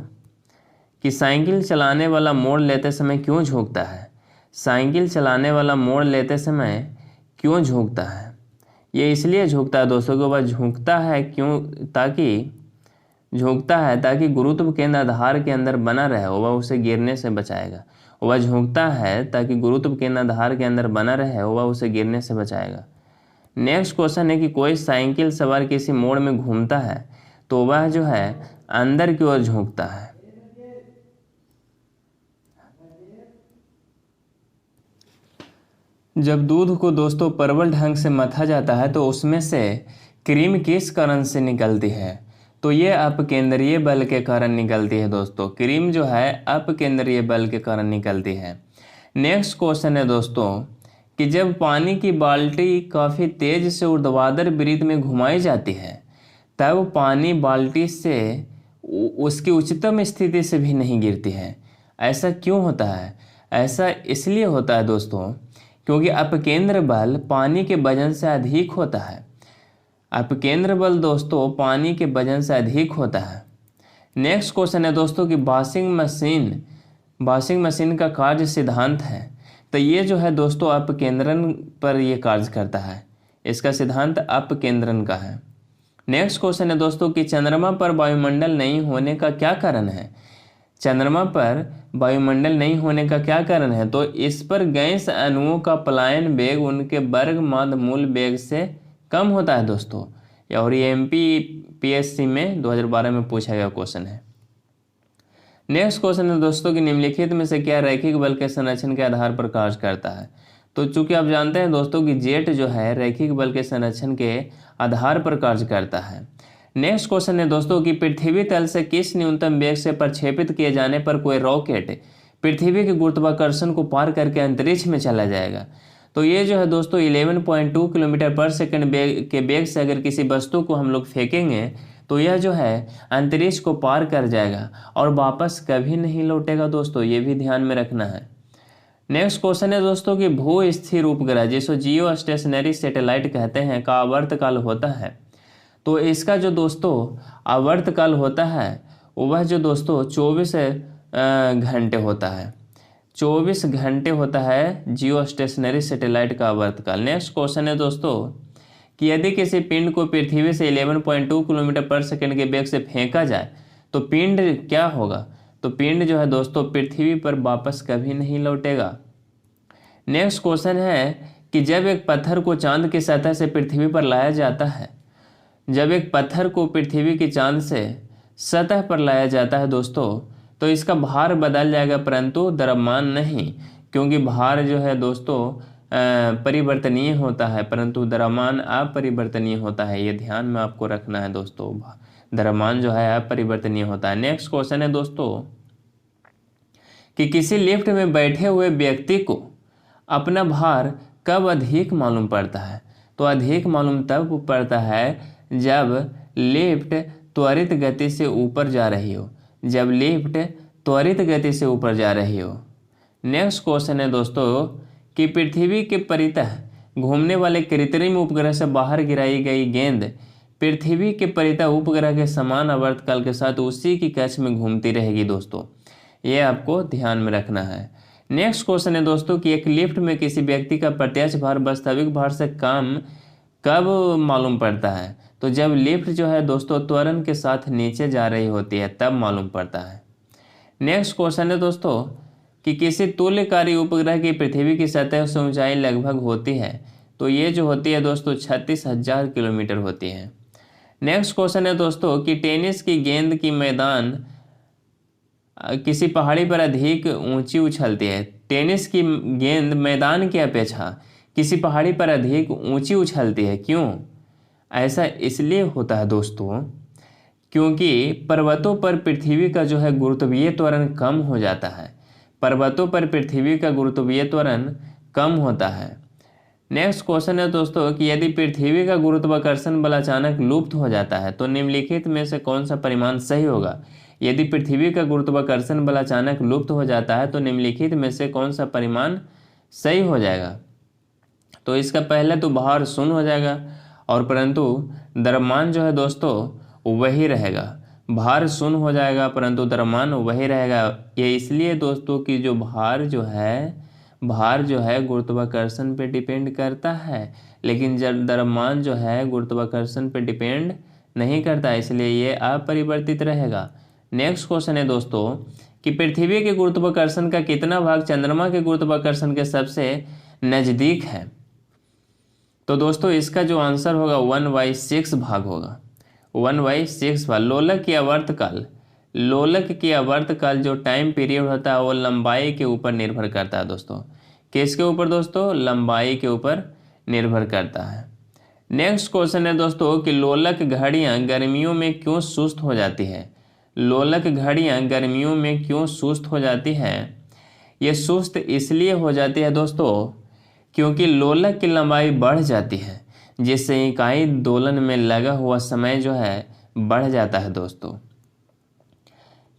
कि साइकिल चलाने वाला मोड़ लेते समय क्यों झुकता है? साइकिल चलाने वाला मोड़ लेते समय क्यों झुकता है? ये इसलिए झुकता है दोस्तों कि वह झुकता है ताकि गुरुत्व केंद्र आधार के अंदर बना रहे, वह उसे गिरने से बचाएगा। वह झुकता है ताकि गुरुत्व केंद्र आधार के अंदर बना रहे, वह उसे गिरने से बचाएगा। नेक्स्ट क्वेश्चन है कि कोई साइकिल सवार किसी मोड़ में घूमता है तो वह जो है अंदर की ओर झुकता है। जब दूध को दोस्तों प्रबल ढंग से मथा जाता है तो उसमें से क्रीम किस कारण से निकलती है? तो ये अपकेंद्रीय बल के कारण निकलती है दोस्तों। क्रीम जो है अपकेंद्रीय बल के कारण निकलती है। नेक्स्ट क्वेश्चन है दोस्तों कि जब पानी की बाल्टी काफ़ी तेज से ऊर्ध्वाधर वृत्त में घुमाई जाती है तब पानी बाल्टी से उसकी उच्चतम स्थिति से भी नहीं गिरती है। ऐसा क्यों होता है? ऐसा इसलिए होता है दोस्तों क्योंकि अपकेंद्र बल पानी के वजन से अधिक होता है। अपकेंद्र बल दोस्तों पानी के वजन से अधिक होता है। नेक्स्ट क्वेश्चन है दोस्तों कि वॉशिंग मशीन का कार्य सिद्धांत है। तो ये जो है दोस्तों अपकेंद्रन पर ये कार्य करता है। इसका सिद्धांत अपकेंद्रन का है। नेक्स्ट क्वेश्चन है दोस्तों कि चंद्रमा पर वायुमंडल नहीं होने का क्या कारण है? चंद्रमा पर वायुमंडल नहीं होने का क्या कारण है? तो इस पर गैस अणुओं का पलायन वेग उनके वर्ग माध्य मूल वेग से कम होता है दोस्तों। और ये MPSC में 2012 में पूछा गया क्वेश्चन है। नेक्स्ट क्वेश्चन है दोस्तों कि निम्नलिखित में से क्या रैखिक बल के संरक्षण के आधार पर कार्य करता है? तो चूंकि आप जानते हैं दोस्तों कि जेट जो है रैखिक बल के संरक्षण के आधार पर कार्य करता है। नेक्स्ट क्वेश्चन है दोस्तों कि पृथ्वी तल से किस न्यूनतम वेग से प्रक्षेपित किए जाने पर कोई रॉकेट पृथ्वी के गुरुत्वाकर्षण को पार करके अंतरिक्ष में चला जाएगा? तो ये जो है दोस्तों 11.2 किलोमीटर पर सेकंड के वेग से अगर किसी वस्तु को हम लोग फेंकेंगे तो यह जो है अंतरिक्ष को पार कर जाएगा और वापस कभी नहीं लौटेगा दोस्तों। ये भी ध्यान में रखना है। नेक्स्ट क्वेश्चन है दोस्तों कि भू स्थिर उपग्रह जिसको जियो स्टेशनरी सैटेलाइट कहते हैं का आवर्तकाल होता है। तो इसका जो दोस्तों आवर्तकाल होता है वह जो दोस्तों 24 घंटे होता है। 24 घंटे होता है जियो स्टेशनरी सैटेलाइट का आवर्तकाल। नेक्स्ट क्वेश्चन है दोस्तों कि यदि किसी पिंड को पृथ्वी से 11.2 किलोमीटर पर सेकंड के वेग से फेंका जाए तो पिंड क्या होगा? तो पिंड जो है दोस्तों पृथ्वी पर वापस कभी नहीं लौटेगा। नेक्स्ट क्वेश्चन है कि जब एक पत्थर को चांद की सतह से पृथ्वी पर लाया जाता है, जब एक पत्थर को पृथ्वी की चांद से सतह पर लाया जाता है दोस्तों तो इसका भार बदल जाएगा परंतु द्रव्यमान नहीं, क्योंकि भार जो है दोस्तों परिवर्तनीय होता है परंतु द्रव्यमान अपरिवर्तनीय होता है। ये ध्यान में आपको रखना है दोस्तों, द्रव्यमान जो है अपरिवर्तनीय होता है। नेक्स्ट क्वेश्चन है दोस्तों कि किसी लिफ्ट में बैठे हुए व्यक्ति को अपना भार कब अधिक मालूम पड़ता है? तो अधिक मालूम तब पड़ता है जब लिफ्ट त्वरित गति से ऊपर जा रही हो, जब लिफ्ट त्वरित गति से ऊपर जा रही हो। नेक्स्ट क्वेश्चन है दोस्तों कि पृथ्वी के परितः घूमने वाले कृत्रिम उपग्रह से बाहर गिराई गई गेंद पृथ्वी के परितः उपग्रह के समान आवर्तकाल के साथ उसी की कक्ष में घूमती रहेगी दोस्तों। ये आपको ध्यान में रखना है। नेक्स्ट क्वेश्चन है दोस्तों कि एक लिफ्ट में किसी व्यक्ति का प्रत्यक्ष भार वास्तविक भार से कम कब मालूम पड़ता है? तो जब लिफ्ट जो है दोस्तों त्वरण के साथ नीचे जा रही होती है तब मालूम पड़ता है। नेक्स्ट क्वेश्चन है दोस्तों कि किसी तुल्यकारी उपग्रह की पृथ्वी की सतह से ऊंचाई लगभग होती है? तो ये जो होती है दोस्तों 36,000 किलोमीटर होती है। नेक्स्ट क्वेश्चन है दोस्तों कि टेनिस की गेंद की मैदान किसी पहाड़ी पर अधिक ऊंची उछलती है। टेनिस की गेंद मैदान की अपेक्षा किसी पहाड़ी पर अधिक ऊंची उछलती है, क्यों? ऐसा इसलिए होता है दोस्तों क्योंकि पर्वतों पर पृथ्वी का जो है गुरुत्वीय त्वरण कम हो जाता है। पर्वतों पर पृथ्वी का गुरुत्वीय त्वरण कम होता है। नेक्स्ट क्वेश्चन है दोस्तों कि यदि पृथ्वी का गुरुत्वाकर्षण बल अचानक लुप्त हो जाता है तो निम्नलिखित में से कौन सा परिमाण सही होगा? यदि पृथ्वी का गुरुत्वाकर्षण बल अचानक लुप्त हो जाता है तो निम्नलिखित में से कौन सा परिमाण सही हो जाएगा? तो इसका पहले तो भार शून्य हो जाएगा और परंतु द्रव्यमान जो है दोस्तों वही रहेगा। भार शून्य हो जाएगा परंतु द्रव्यमान वही रहेगा। ये इसलिए दोस्तों कि जो भार जो है गुरुत्वाकर्षण पे डिपेंड करता है, लेकिन जब द्रव्यमान जो है गुरुत्वाकर्षण पे डिपेंड नहीं करता, इसलिए ये अपरिवर्तित रहेगा। नेक्स्ट क्वेश्चन है दोस्तों कि पृथ्वी के गुरुत्वाकर्षण का कितना भाग चंद्रमा के गुरुत्वाकर्षण के सबसे नजदीक है? तो दोस्तों इसका जो आंसर होगा 1/6 भाग होगा। 1/6 भाग। लोलक की आवर्तकाल जो टाइम पीरियड होता है वो लंबाई के ऊपर निर्भर करता है दोस्तों। किसके ऊपर दोस्तों? लंबाई के ऊपर निर्भर करता है। नेक्स्ट क्वेश्चन है दोस्तों कि लोलक घड़ियां गर्मियों में क्यों सुस्त हो जाती है? लोलक घड़ियां गर्मियों में क्यों सुस्त हो जाती है? ये सुस्त इसलिए हो जाती है दोस्तों क्योंकि लोलक की लंबाई बढ़ जाती है, जिससे इकाई दोलन में लगा हुआ समय जो है बढ़ जाता है दोस्तों।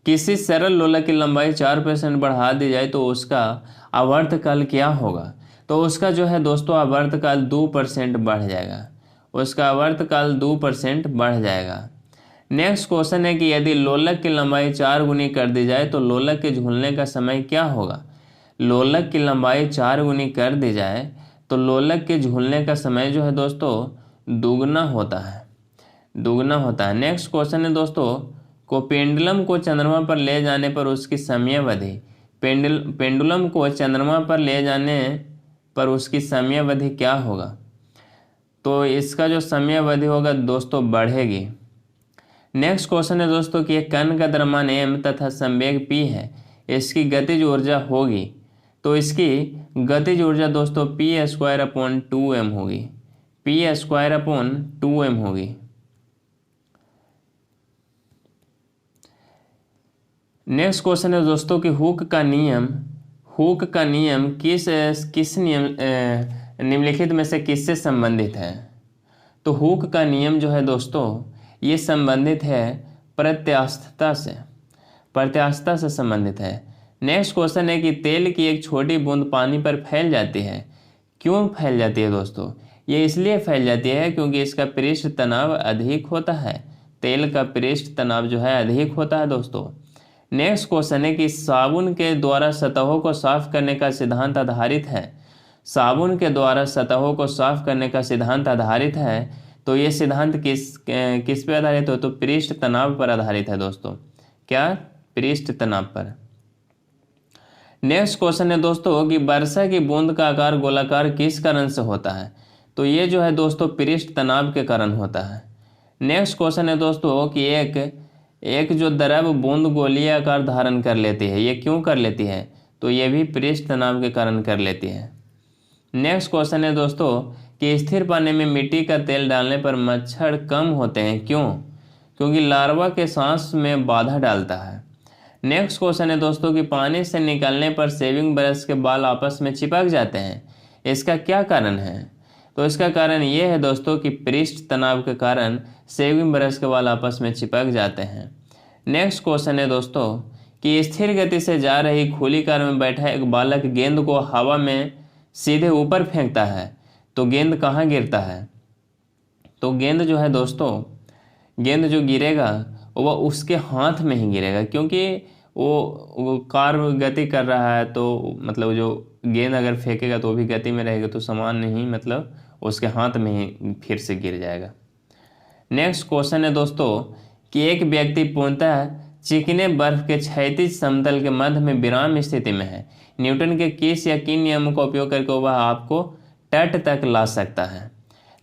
किसी सरल लोलक की लंबाई 4% बढ़ा दी जाए तो उसका आवर्तकाल क्या होगा? तो उसका जो है दोस्तों आवर्तकाल 2% बढ़ जाएगा। उसका आवर्तकाल 2% बढ़ जाएगा। नेक्स्ट क्वेश्चन है कि यदि लोलक की लंबाई 4 गुनी कर दी जाए तो लोलक के झूलने का समय क्या होगा? लोलक की लंबाई 4 गुनी कर दी जाए तो लोलक के झूलने का समय जो है दोस्तों दुगना होता है। नेक्स्ट क्वेश्चन है दोस्तों को पेंडुलम को चंद्रमा पर ले जाने पर उसकी समयावधि पेंडुलम को चंद्रमा पर ले जाने पर उसकी समयावधि क्या होगा? तो इसका जो समयावधि होगा दोस्तों बढ़ेगी। नेक्स्ट क्वेश्चन है दोस्तों कि एक कण का द्रव्यमान m तथा संवेग p है, इसकी गतिज ऊर्जा होगी। तो इसकी गतिज ऊर्जा दोस्तों p²/2m होगी। p²/2m होगी। नेक्स्ट क्वेश्चन है दोस्तों कि हुक का नियम किस नियम निम्नलिखित में से किससे संबंधित है? तो हुक का नियम जो है दोस्तों ये संबंधित है प्रत्यास्थता से संबंधित है। नेक्स्ट क्वेश्चन है कि तेल की एक छोटी बूंद पानी पर फैल जाती है। क्यों फैल जाती है दोस्तों? ये इसलिए फैल जाती है क्योंकि इसका पृष्ठ तनाव अधिक होता है। तेल का पृष्ठ तनाव जो है अधिक होता है दोस्तों। नेक्स्ट क्वेश्चन है कि साबुन के द्वारा सतहों को साफ करने का सिद्धांत आधारित है। साबुन के द्वारा सतहों को साफ करने का सिद्धांत आधारित है। तो ये सिद्धांत किस पे आधारित हो? तो पृष्ठ तनाव पर आधारित है दोस्तों। क्या? पृष्ठ तनाव पर। नेक्स्ट क्वेश्चन है दोस्तों कि वर्षा की बूंद का आकार गोलाकार किस कारण से होता है? तो ये जो है दोस्तों पृष्ठ तनाव के कारण होता है। नेक्स्ट क्वेश्चन है दोस्तों कि एक जो द्रव बूंद गोलीय आकार धारण कर लेती है, ये क्यों कर लेती है? तो ये भी पृष्ठ तनाव के कारण कर लेती है। नेक्स्ट क्वेश्चन है दोस्तों कि स्थिर पानी में मिट्टी का तेल डालने पर मच्छर कम होते हैं, क्यों? क्योंकि लार्वा के सांस में बाधा डालता है। नेक्स्ट क्वेश्चन है दोस्तों कि पानी से निकलने पर शेविंग ब्रश के बाल आपस में चिपक जाते हैं, इसका क्या कारण है? तो इसका कारण ये है दोस्तों कि पृष्ठ तनाव के कारण शेविंग ब्रश के बाल आपस में चिपक जाते हैं। नेक्स्ट क्वेश्चन है दोस्तों कि स्थिर गति से जा रही खुली कार में बैठा एक बालक गेंद को हवा में सीधे ऊपर फेंकता है, तो गेंद कहाँ गिरता है? तो गेंद जो है दोस्तों गेंद जो गिरेगा वह उसके हाथ में ही गिरेगा, क्योंकि वो कार गति कर रहा है, तो मतलब जो गेंद अगर फेंकेगा तो वो भी गति में रहेगा, तो समान नहीं मतलब उसके हाथ में ही फिर से गिर जाएगा। नेक्स्ट क्वेश्चन है दोस्तों कि एक व्यक्ति पूर्णतः चिकने बर्फ के क्षैतिज समतल के मध्य में विराम स्थिति में है, न्यूटन के किस या किन नियमों का उपयोग करके वह आपको तट तक ला सकता है?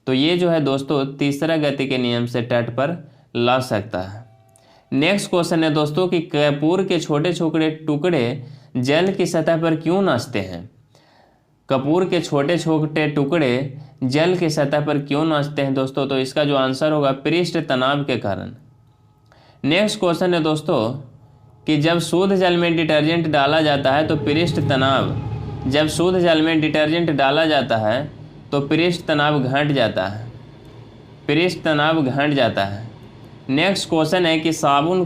तो ये जो है दोस्तों तीसरा गति के नियम से तट पर ला सकता है। नेक्स्ट क्वेश्चन है दोस्तों कि कपूर के छोटे छोटे टुकड़े जल की सतह पर क्यों नाचते हैं? कपूर के छोटे छोटे टुकड़े जल की सतह पर क्यों नाचते हैं दोस्तों? तो इसका जो आंसर होगा पृष्ठ तनाव के कारण। नेक्स्ट क्वेश्चन है दोस्तों कि जब शुद्ध जल में डिटर्जेंट डाला जाता है तो पृष्ठ तनाव, जब शुद्ध जल में डिटर्जेंट डाला जाता है तो पृष्ठ तनाव घट जाता है, पृष्ठ तनाव घट जाता है। नेक्स्ट क्वेश्चन है कि साबुन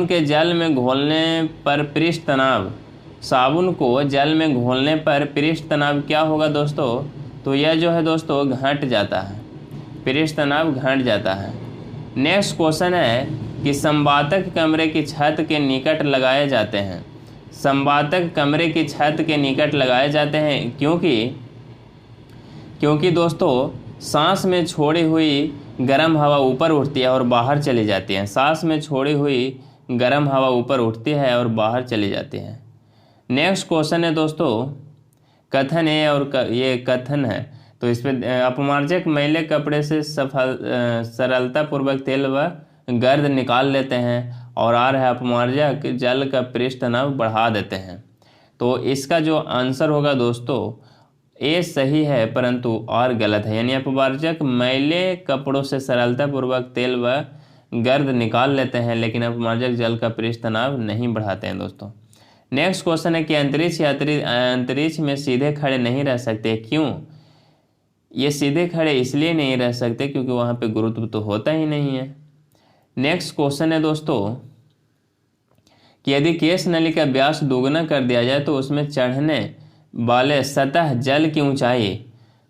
के जल में घोलने पर पृष्ठ तनाव, साबुन को जल में घोलने पर पृष्ठ तनाव क्या होगा दोस्तों? तो यह जो है दोस्तों घट जाता है, पृष्ठ तनाव घट जाता है। नेक्स्ट क्वेश्चन है कि संवातक कमरे की छत के निकट लगाए जाते हैं, संवातक कमरे की छत के निकट लगाए जाते हैं क्योंकि दोस्तों सांस में छोड़ी हुई गर्म हवा ऊपर उठती है और बाहर चली जाती है, सांस में छोड़ी हुई गर्म हवा ऊपर उठती है और बाहर चली जाती है। नेक्स्ट क्वेश्चन है दोस्तों कथन है और ये कथन है, तो इस पर अपमार्जक मैले कपड़े से सरलतापूर्वक तेल व गर्द निकाल लेते हैं और आ रहा है अपमार्जक जल का पृष्ठ तनाव बढ़ा देते हैं। तो इसका जो आंसर होगा दोस्तों ए सही है परंतु और गलत है, यानी अपमार्जक मैले कपड़ों से सरलतापूर्वक तेल व गर्द निकाल लेते हैं लेकिन अपमार्जक जल का पृष्ठ तनाव नहीं बढ़ाते हैं दोस्तों। नेक्स्ट क्वेश्चन है कि अंतरिक्ष यात्री अंतरिक्ष में सीधे खड़े नहीं रह सकते, क्यों? ये सीधे खड़े इसलिए नहीं रह सकते क्योंकि वहाँ पे गुरुत्व तो होता ही नहीं है। नेक्स्ट क्वेश्चन है दोस्तों कि यदि केश नली का व्यास दोगुना कर दिया जाए तो उसमें चढ़ने वाले सतह जल की ऊंचाई,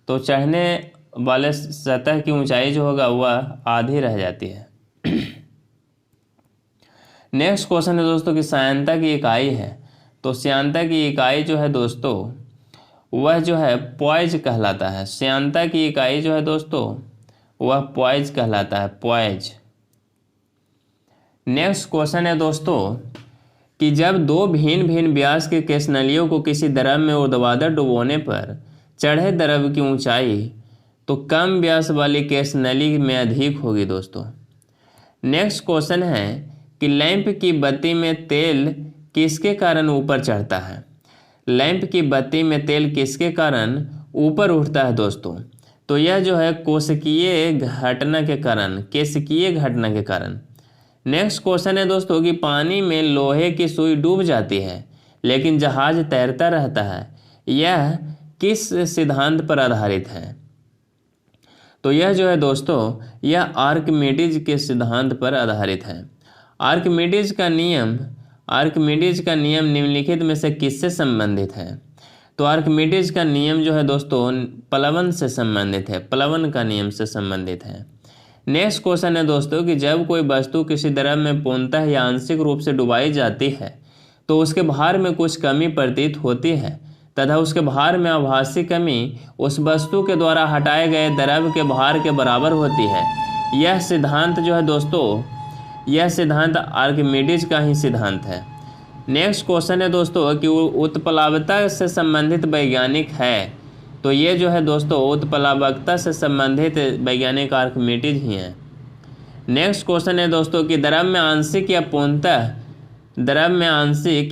तो चढ़ने वाले सतह की ऊंचाई जो होगा वह आधी रह जाती है। नेक्स्ट क्वेश्चन है दोस्तों कि श्यानता की इकाई है, तो श्यानता की इकाई जो है दोस्तों वह जो है पॉइज कहलाता है, श्यानता की इकाई जो है दोस्तों वह पॉइज कहलाता है, पॉइज। नेक्स्ट क्वेश्चन है दोस्तों कि जब दो भिन्न भिन्न व्यास के केशनलियों को किसी द्रव में ऊर्ध्वाधर डुबोने पर चढ़े द्रव की ऊंचाई तो कम व्यास वाली केशनली में अधिक होगी दोस्तों। नेक्स्ट क्वेश्चन है कि लैंप की बत्ती में तेल किसके कारण ऊपर चढ़ता है? लैंप की बत्ती में तेल किसके कारण ऊपर उठता है दोस्तों? तो यह जो है कोशिकीय घटना के कारण, केशिकीय घटना के कारण। नेक्स्ट क्वेश्चन है दोस्तों कि पानी में लोहे की सुई डूब जाती है लेकिन जहाज तैरता रहता है, यह किस सिद्धांत पर आधारित है? तो यह जो है दोस्तों यह आर्किमिडीज के सिद्धांत पर आधारित है। आर्किमिडीज का नियम निम्नलिखित में से किससे संबंधित है? तो आर्किमिडीज का नियम जो है दोस्तों प्लवन से संबंधित है, प्लवन का नियम से संबंधित है। नेक्स्ट क्वेश्चन है दोस्तों कि जब कोई वस्तु किसी द्रव में पूर्णतः या आंशिक रूप से डुबाई जाती है तो उसके भार में कुछ कमी प्रतीत होती है तथा उसके भार में आभासी कमी उस वस्तु के द्वारा हटाए गए द्रव के भार के बराबर होती है। यह सिद्धांत जो है दोस्तों यह सिद्धांत आर्किमिडीज का ही सिद्धांत है। नेक्स्ट क्वेश्चन है दोस्तों कि उत्प्लावकता से संबंधित वैज्ञानिक है, तो ये जो है दोस्तों उत्प्लावकता से संबंधित वैज्ञानिक आर्किमिडीज ही हैं। नेक्स्ट क्वेश्चन है दोस्तों कि द्रव में आंशिक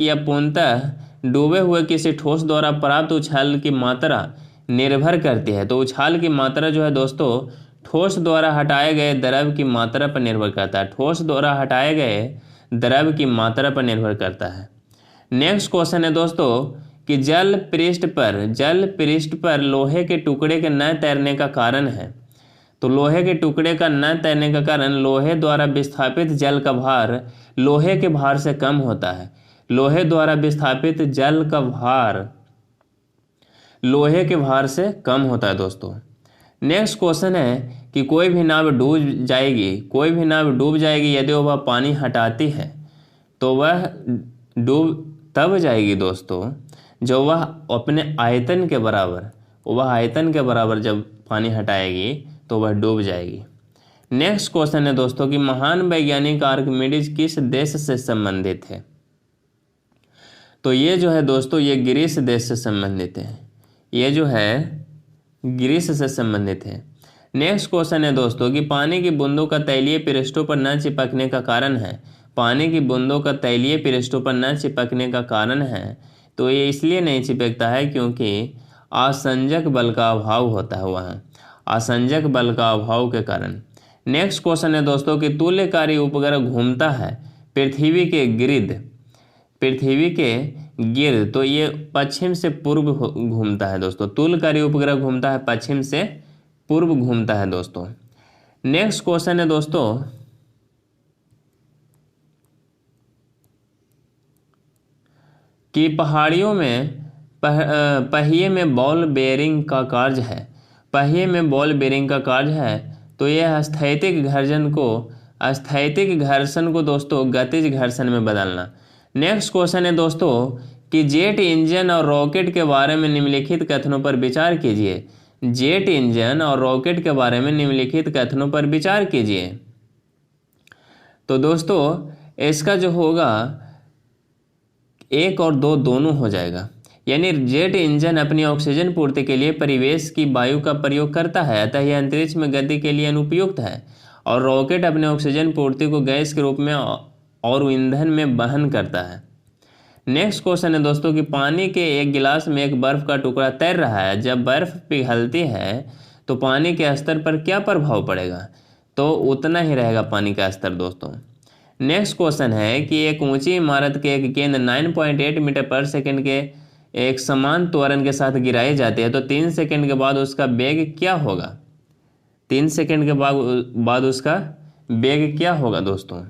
या पूर्णतः डूबे हुए किसी ठोस द्वारा प्राप्त उछाल की मात्रा निर्भर करती है, तो उछाल की मात्रा जो है दोस्तों ठोस द्वारा हटाए गए द्रव की मात्रा पर निर्भर करता है, ठोस द्वारा हटाए गए द्रव की मात्रा पर निर्भर करता है। नेक्स्ट क्वेश्चन है दोस्तों कि जल पृष्ठ पर लोहे के टुकड़े के न तैरने का कारण है, तो लोहे के टुकड़े का न तैरने का कारण लोहे द्वारा विस्थापित जल का भार लोहे के भार से कम होता है, लोहे द्वारा विस्थापित जल का भार लोहे के भार से कम होता है दोस्तों। नेक्स्ट क्वेश्चन है कि कोई भी नाव डूब जाएगी यदि वह पानी हटाती है, तो वह डूब तब जाएगी दोस्तों जो वह अपने आयतन के बराबर जब पानी हटाएगी तो वह डूब जाएगी। नेक्स्ट क्वेश्चन है दोस्तों कि महान वैज्ञानिक आर्किमिडीज किस देश से संबंधित है? तो ये जो है दोस्तों ये ग्रीस देश से संबंधित है, ये जो है ग्रीस से संबंधित है। नेक्स्ट क्वेश्चन है दोस्तों कि पानी की बूंदों का तैलीय पृष्ठों पर न चिपकने का कारण है। पानी की बूंदों का तैलीय पृष्ठों पर न चिपकने का कारण है, तो ये इसलिए नहीं चिपकता है क्योंकि आसंजक बल का अभाव होता है वहाँ, आसंजक बल का अभाव के कारण। नेक्स्ट क्वेश्चन है दोस्तों कि तुल्यकारी उपग्रह घूमता है पृथ्वी के गिर्द, तो ये पश्चिम से पूर्व घूमता है दोस्तों। तुल्यकारी उपग्रह घूमता है पश्चिम से पूर्व घूमता है दोस्तों। नेक्स्ट क्वेश्चन है दोस्तों कि पहाड़ियों में पहिए में बॉल बेयरिंग का कार्य है। पहिए में बॉल बेयरिंग का कार्य है, तो यह स्थैतिक घर्षण को दोस्तों गतिज घर्षण में बदलना। नेक्स्ट क्वेश्चन है दोस्तों कि जेट इंजन और रॉकेट के बारे में निम्नलिखित कथनों पर विचार कीजिए। जेट इंजन और रॉकेट के बारे में निम्नलिखित कथनों पर विचार कीजिए। तो दोस्तों इसका जो होगा 1 और 2 दोनों हो जाएगा, यानी जेट इंजन अपनी ऑक्सीजन पूर्ति के लिए परिवेश की वायु का प्रयोग करता है, अतः यह अंतरिक्ष में गति के लिए अनुपयुक्त है। और रॉकेट अपने ऑक्सीजन पूर्ति को गैस के रूप में और ईंधन में वहन करता है। नेक्स्ट क्वेश्चन है दोस्तों कि पानी के एक गिलास में एक बर्फ का टुकड़ा तैर रहा है। जब बर्फ पिघलती है तो पानी के स्तर पर क्या प्रभाव पड़ेगा? तो उतना ही रहेगा पानी का स्तर दोस्तों। नेक्स्ट क्वेश्चन है कि एक ऊंची इमारत के एक गेंद 9.8 मीटर पर सेकंड के एक समान त्वरण के साथ गिराई जाती है, तो 3 सेकंड के बाद उसका वेग क्या होगा? 3 सेकंड के बाद उसका वेग क्या होगा दोस्तों?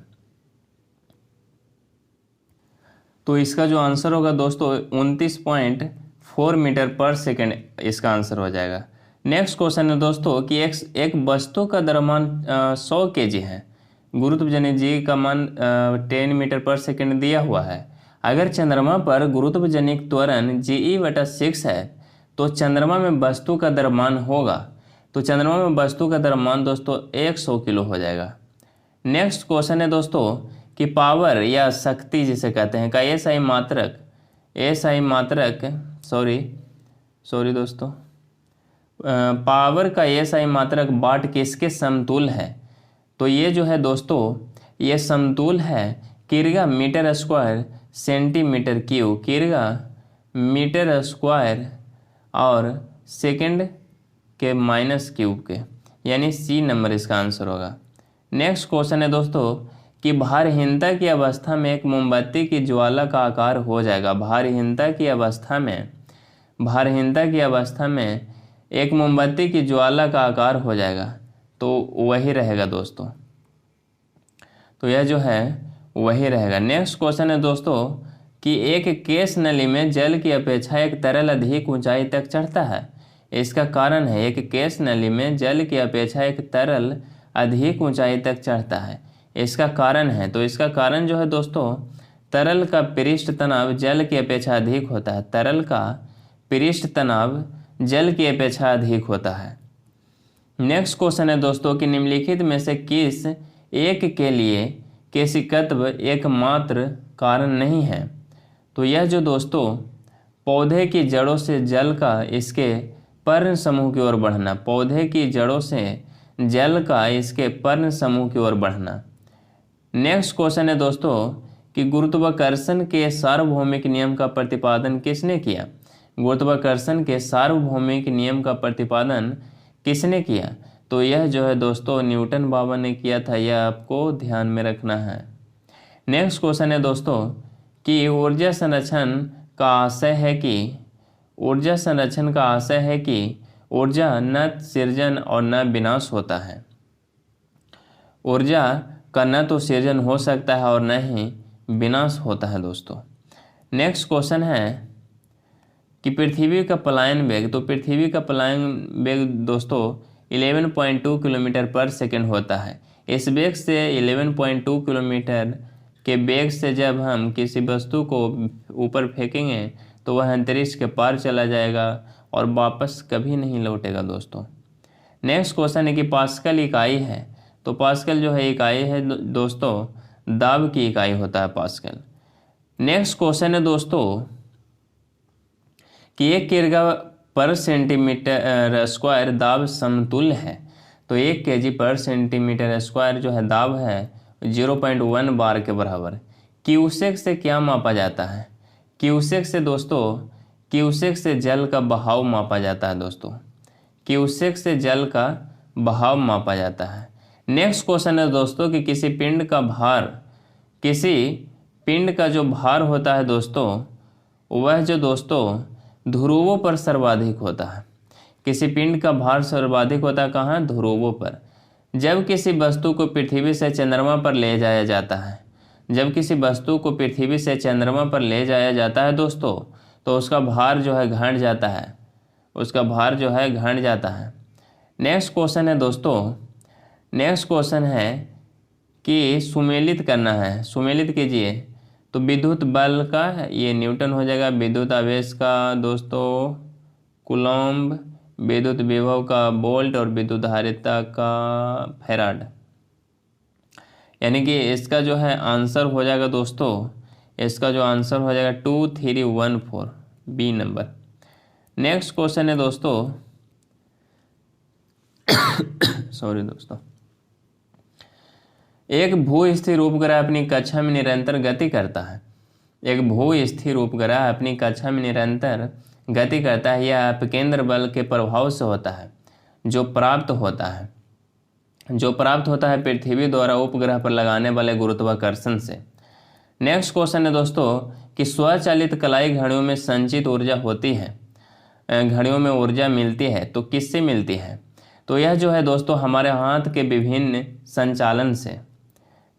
तो इसका जो आंसर होगा दोस्तों 29.4 मीटर पर सेकंड इसका आंसर हो जाएगा। नेक्स्ट क्वेश्चन है दोस्तों कि एक वस्तु का द्रव्यमान 100 kg है, गुरुत्वजनित जी का मान 10 मीटर पर सेकंड दिया हुआ है। अगर चंद्रमा पर गुरुत्वजनित त्वरण GE/6 है तो चंद्रमा में वस्तु का द्रव्यमान होगा, तो चंद्रमा में वस्तु का द्रव्यमान दोस्तों 100 किलो हो जाएगा। नेक्स्ट क्वेश्चन है दोस्तों कि पावर या शक्ति जिसे कहते हैं का पावर का SI मात्रक वाट किसके समतुल है? तो ये जो है दोस्तों ये समतुल है किर्गा मीटर स्क्वायर सेंटीमीटर क्यूब, किर्गा मीटर स्क्वायर और सेकंड के माइनस क्यूब के, यानी C नंबर इसका आंसर होगा। नेक्स्ट क्वेश्चन है दोस्तों कि भारहीनता की अवस्था में एक मोमबत्ती की ज्वाला का आकार हो जाएगा। भारहीनता की अवस्था में एक मोमबत्ती की ज्वाला का आकार हो जाएगा, तो वही रहेगा दोस्तों, तो यह जो है वही रहेगा। नेक्स्ट क्वेश्चन है दोस्तों कि एक केस नली में जल की अपेक्षा एक तरल अधिक ऊंचाई तक चढ़ता है। इसका कारण है एक केस नली में जल की अपेक्षा एक तरल अधिक ऊंचाई तक चढ़ता है, इसका कारण है, तो इसका कारण जो है दोस्तों तरल का पृष्ठ तनाव जल की अपेक्षा अधिक होता है। तरल का पृष्ठ तनाव जल की अपेक्षा अधिक होता है। नेक्स्ट क्वेश्चन है दोस्तों कि निम्नलिखित में से किस एक के लिए केशिकत्व एकमात्र कारण नहीं है? तो यह जो दोस्तों पौधे की जड़ों से जल का इसके पर्ण समूह की ओर बढ़ना, पौधे की जड़ों से जल का इसके पर्ण समूह की ओर बढ़ना। नेक्स्ट क्वेश्चन है दोस्तों कि गुरुत्वाकर्षण के सार्वभौमिक नियम का प्रतिपादन किसने किया? गुरुत्वाकर्षण के सार्वभौमिक नियम का प्रतिपादन किसने किया? तो यह जो है दोस्तों न्यूटन बाबा ने किया था, यह आपको ध्यान में रखना है। नेक्स्ट क्वेश्चन है दोस्तों कि ऊर्जा संरक्षण का आशय है कि ऊर्जा न सृजन और न विनाश होता है। ऊर्जा का न तो सृजन हो सकता है और न ही विनाश होता है दोस्तों। नेक्स्ट क्वेश्चन है कि पृथ्वी का पलायन वेग, तो पृथ्वी का पलायन वेग दोस्तों 11.2 किलोमीटर पर सेकंड होता है। इस वेग से 11.2 किलोमीटर के वेग से जब हम किसी वस्तु को ऊपर फेंकेंगे तो वह अंतरिक्ष के पार चला जाएगा और वापस कभी नहीं लौटेगा दोस्तों। नेक्स्ट क्वेश्चन है कि पास्कल इकाई है, तो पास्कल जो है इकाई है दोस्तों, दाब की इकाई होता है पास्कल। नेक्स्ट क्वेश्चन है दोस्तों कि 1 किग्रा पर सेंटीमीटर स्क्वायर दाब समतुल्य है। तो 1 kg पर सेंटीमीटर स्क्वायर जो है दाब है 0.1 बार के बराबर। क्यूसेक से क्या मापा जाता है? क्यूसेक से दोस्तों, क्यूसेक से जल का बहाव मापा जाता है दोस्तों, क्यूसेक से जल का बहाव मापा जाता है। नेक्स्ट क्वेश्चन है दोस्तों कि किसी पिंड का भार, किसी पिंड का जो भार होता है दोस्तों, वह जो दोस्तों ध्रुवों पर सर्वाधिक होता है। किसी पिंड का भार सर्वाधिक होता है कहाँ? ध्रुवों पर। जब किसी वस्तु को पृथ्वी से चंद्रमा पर ले जाया जाता है, जब किसी वस्तु को पृथ्वी से चंद्रमा पर ले जाया जाता है दोस्तों, तो उसका भार जो है घट जाता है, उसका भार जो है घट जाता है। नेक्स्ट क्वेश्चन है दोस्तों, नेक्स्ट क्वेश्चन है कि सुमेलित करना है, सुमेलित कीजिए। तो विद्युत बल का ये न्यूटन हो जाएगा, विद्युत आवेश का दोस्तों कूलम्ब, विद्युत विभव का वोल्ट और विद्युत धारिता का फैराड। यानी कि इसका जो है आंसर हो जाएगा दोस्तों, इसका जो आंसर हो जाएगा 2314 बी नंबर। नेक्स्ट क्वेश्चन है दोस्तों सॉरी दोस्तों, एक भू-स्थिर उपग्रह अपनी कक्षा में निरंतर गति करता है। एक भू-स्थिर उपग्रह अपनी कक्षा में निरंतर गति करता है। यह अपकेंद्र बल के प्रभाव से होता है जो प्राप्त होता है पृथ्वी द्वारा उपग्रह पर लगाने वाले गुरुत्वाकर्षण से। नेक्स्ट क्वेश्चन है दोस्तों कि स्वचालित कलाई घड़ियों में संचित ऊर्जा होती है, घड़ियों में ऊर्जा मिलती है, तो किससे मिलती है? तो यह जो है दोस्तों हमारे हाथ के विभिन्न संचालन से।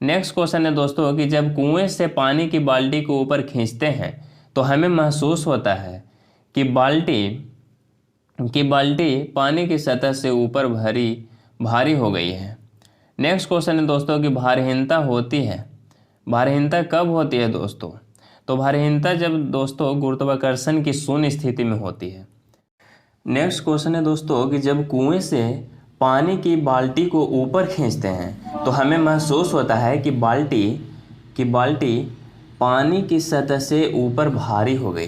नेक्स्ट क्वेश्चन है दोस्तों कि जब कुएं से पानी की बाल्टी को ऊपर खींचते हैं तो हमें महसूस होता है कि बाल्टी पानी की सतह से ऊपर भारी हो गई है। नेक्स्ट क्वेश्चन है दोस्तों कि भारहीनता होती है, भारहीनता कब होती है दोस्तों? तो भारहीनता जब दोस्तों गुरुत्वाकर्षण की शून्य स्थिति में होती है। नेक्स्ट क्वेश्चन है दोस्तों कि जब कुएं से पानी की बाल्टी को ऊपर खींचते हैं तो हमें महसूस होता है कि बाल्टी पानी की सतह से ऊपर भारी हो गई,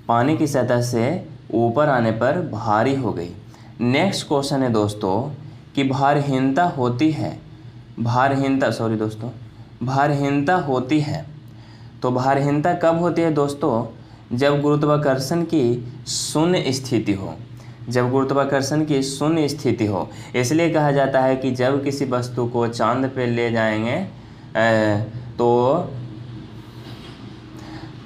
पानी की सतह से ऊपर आने पर भारी हो गई। नेक्स्ट क्वेश्चन है दोस्तों कि भारहीनता होती है, भारहीनता होती है। तो भारहीनता कब होती है दोस्तों? जब गुरुत्वाकर्षण की शून्य स्थिति हो, जब गुरुत्वाकर्षण की शून्य स्थिति हो। इसलिए कहा जाता है कि जब किसी वस्तु को चांद पे ले जाएंगे तो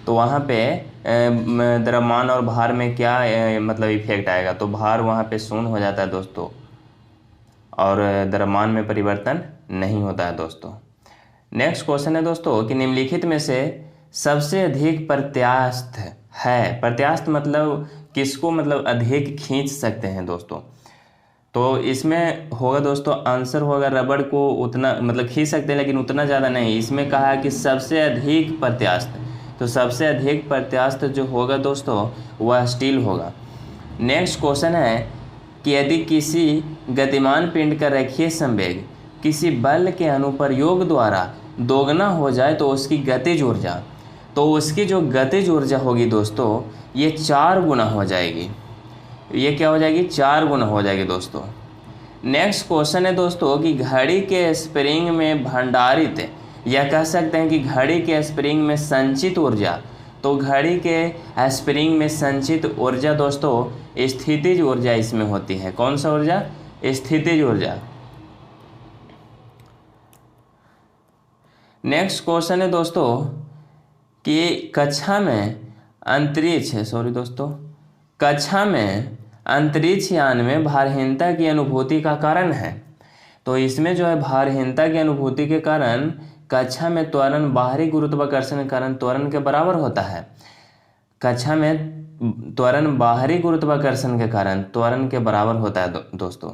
वहाँ पे द्रव्यमान और भार में क्या मतलब इफेक्ट आएगा? तो भार वहाँ पे शून्य हो जाता है दोस्तों और द्रव्यमान में परिवर्तन नहीं होता है दोस्तों। नेक्स्ट क्वेश्चन है दोस्तों कि निम्नलिखित में से सबसे अधिक प्रत्यास्थ है, प्रत्यास्थ मतलब किसको मतलब अधिक खींच सकते हैं दोस्तों? तो इसमें होगा दोस्तों आंसर होगा रबड़ को उतना मतलब खींच सकते हैं लेकिन उतना ज़्यादा नहीं। इसमें कहा है कि सबसे अधिक प्रत्यास्थ, तो सबसे अधिक प्रत्यास्थ जो होगा दोस्तों वह स्टील होगा। नेक्स्ट क्वेश्चन है कि यदि किसी गतिमान पिंड का रेखीय संवेग किसी बल के अनुप्रयोग द्वारा दोगुना हो जाए तो उसकी गतिज ऊर्जा, तो उसकी जो गतिज ऊर्जा होगी दोस्तों ये 4 गुना हो जाएगी। ये क्या हो जाएगी? 4 गुना हो जाएगी दोस्तों। नेक्स्ट क्वेश्चन है दोस्तों कि घड़ी के स्प्रिंग में भंडारित, या कह सकते हैं कि घड़ी के स्प्रिंग में संचित ऊर्जा, तो घड़ी के स्प्रिंग में संचित ऊर्जा दोस्तों स्थितिज ऊर्जा इसमें होती है। कौन सा ऊर्जा? स्थितिज ऊर्जा। नेक्स्ट क्वेश्चन है दोस्तों कि कक्षा में अंतरिक्ष यान में भारहीनता की अनुभूति का कारण है। तो इसमें जो है भारहीनता की अनुभूति के कारण कक्षा में त्वरण बाहरी गुरुत्वाकर्षण के कारण त्वरण के बराबर होता है। कक्षा में त्वरण बाहरी गुरुत्वाकर्षण के कारण त्वरण के बराबर होता है दोस्तों।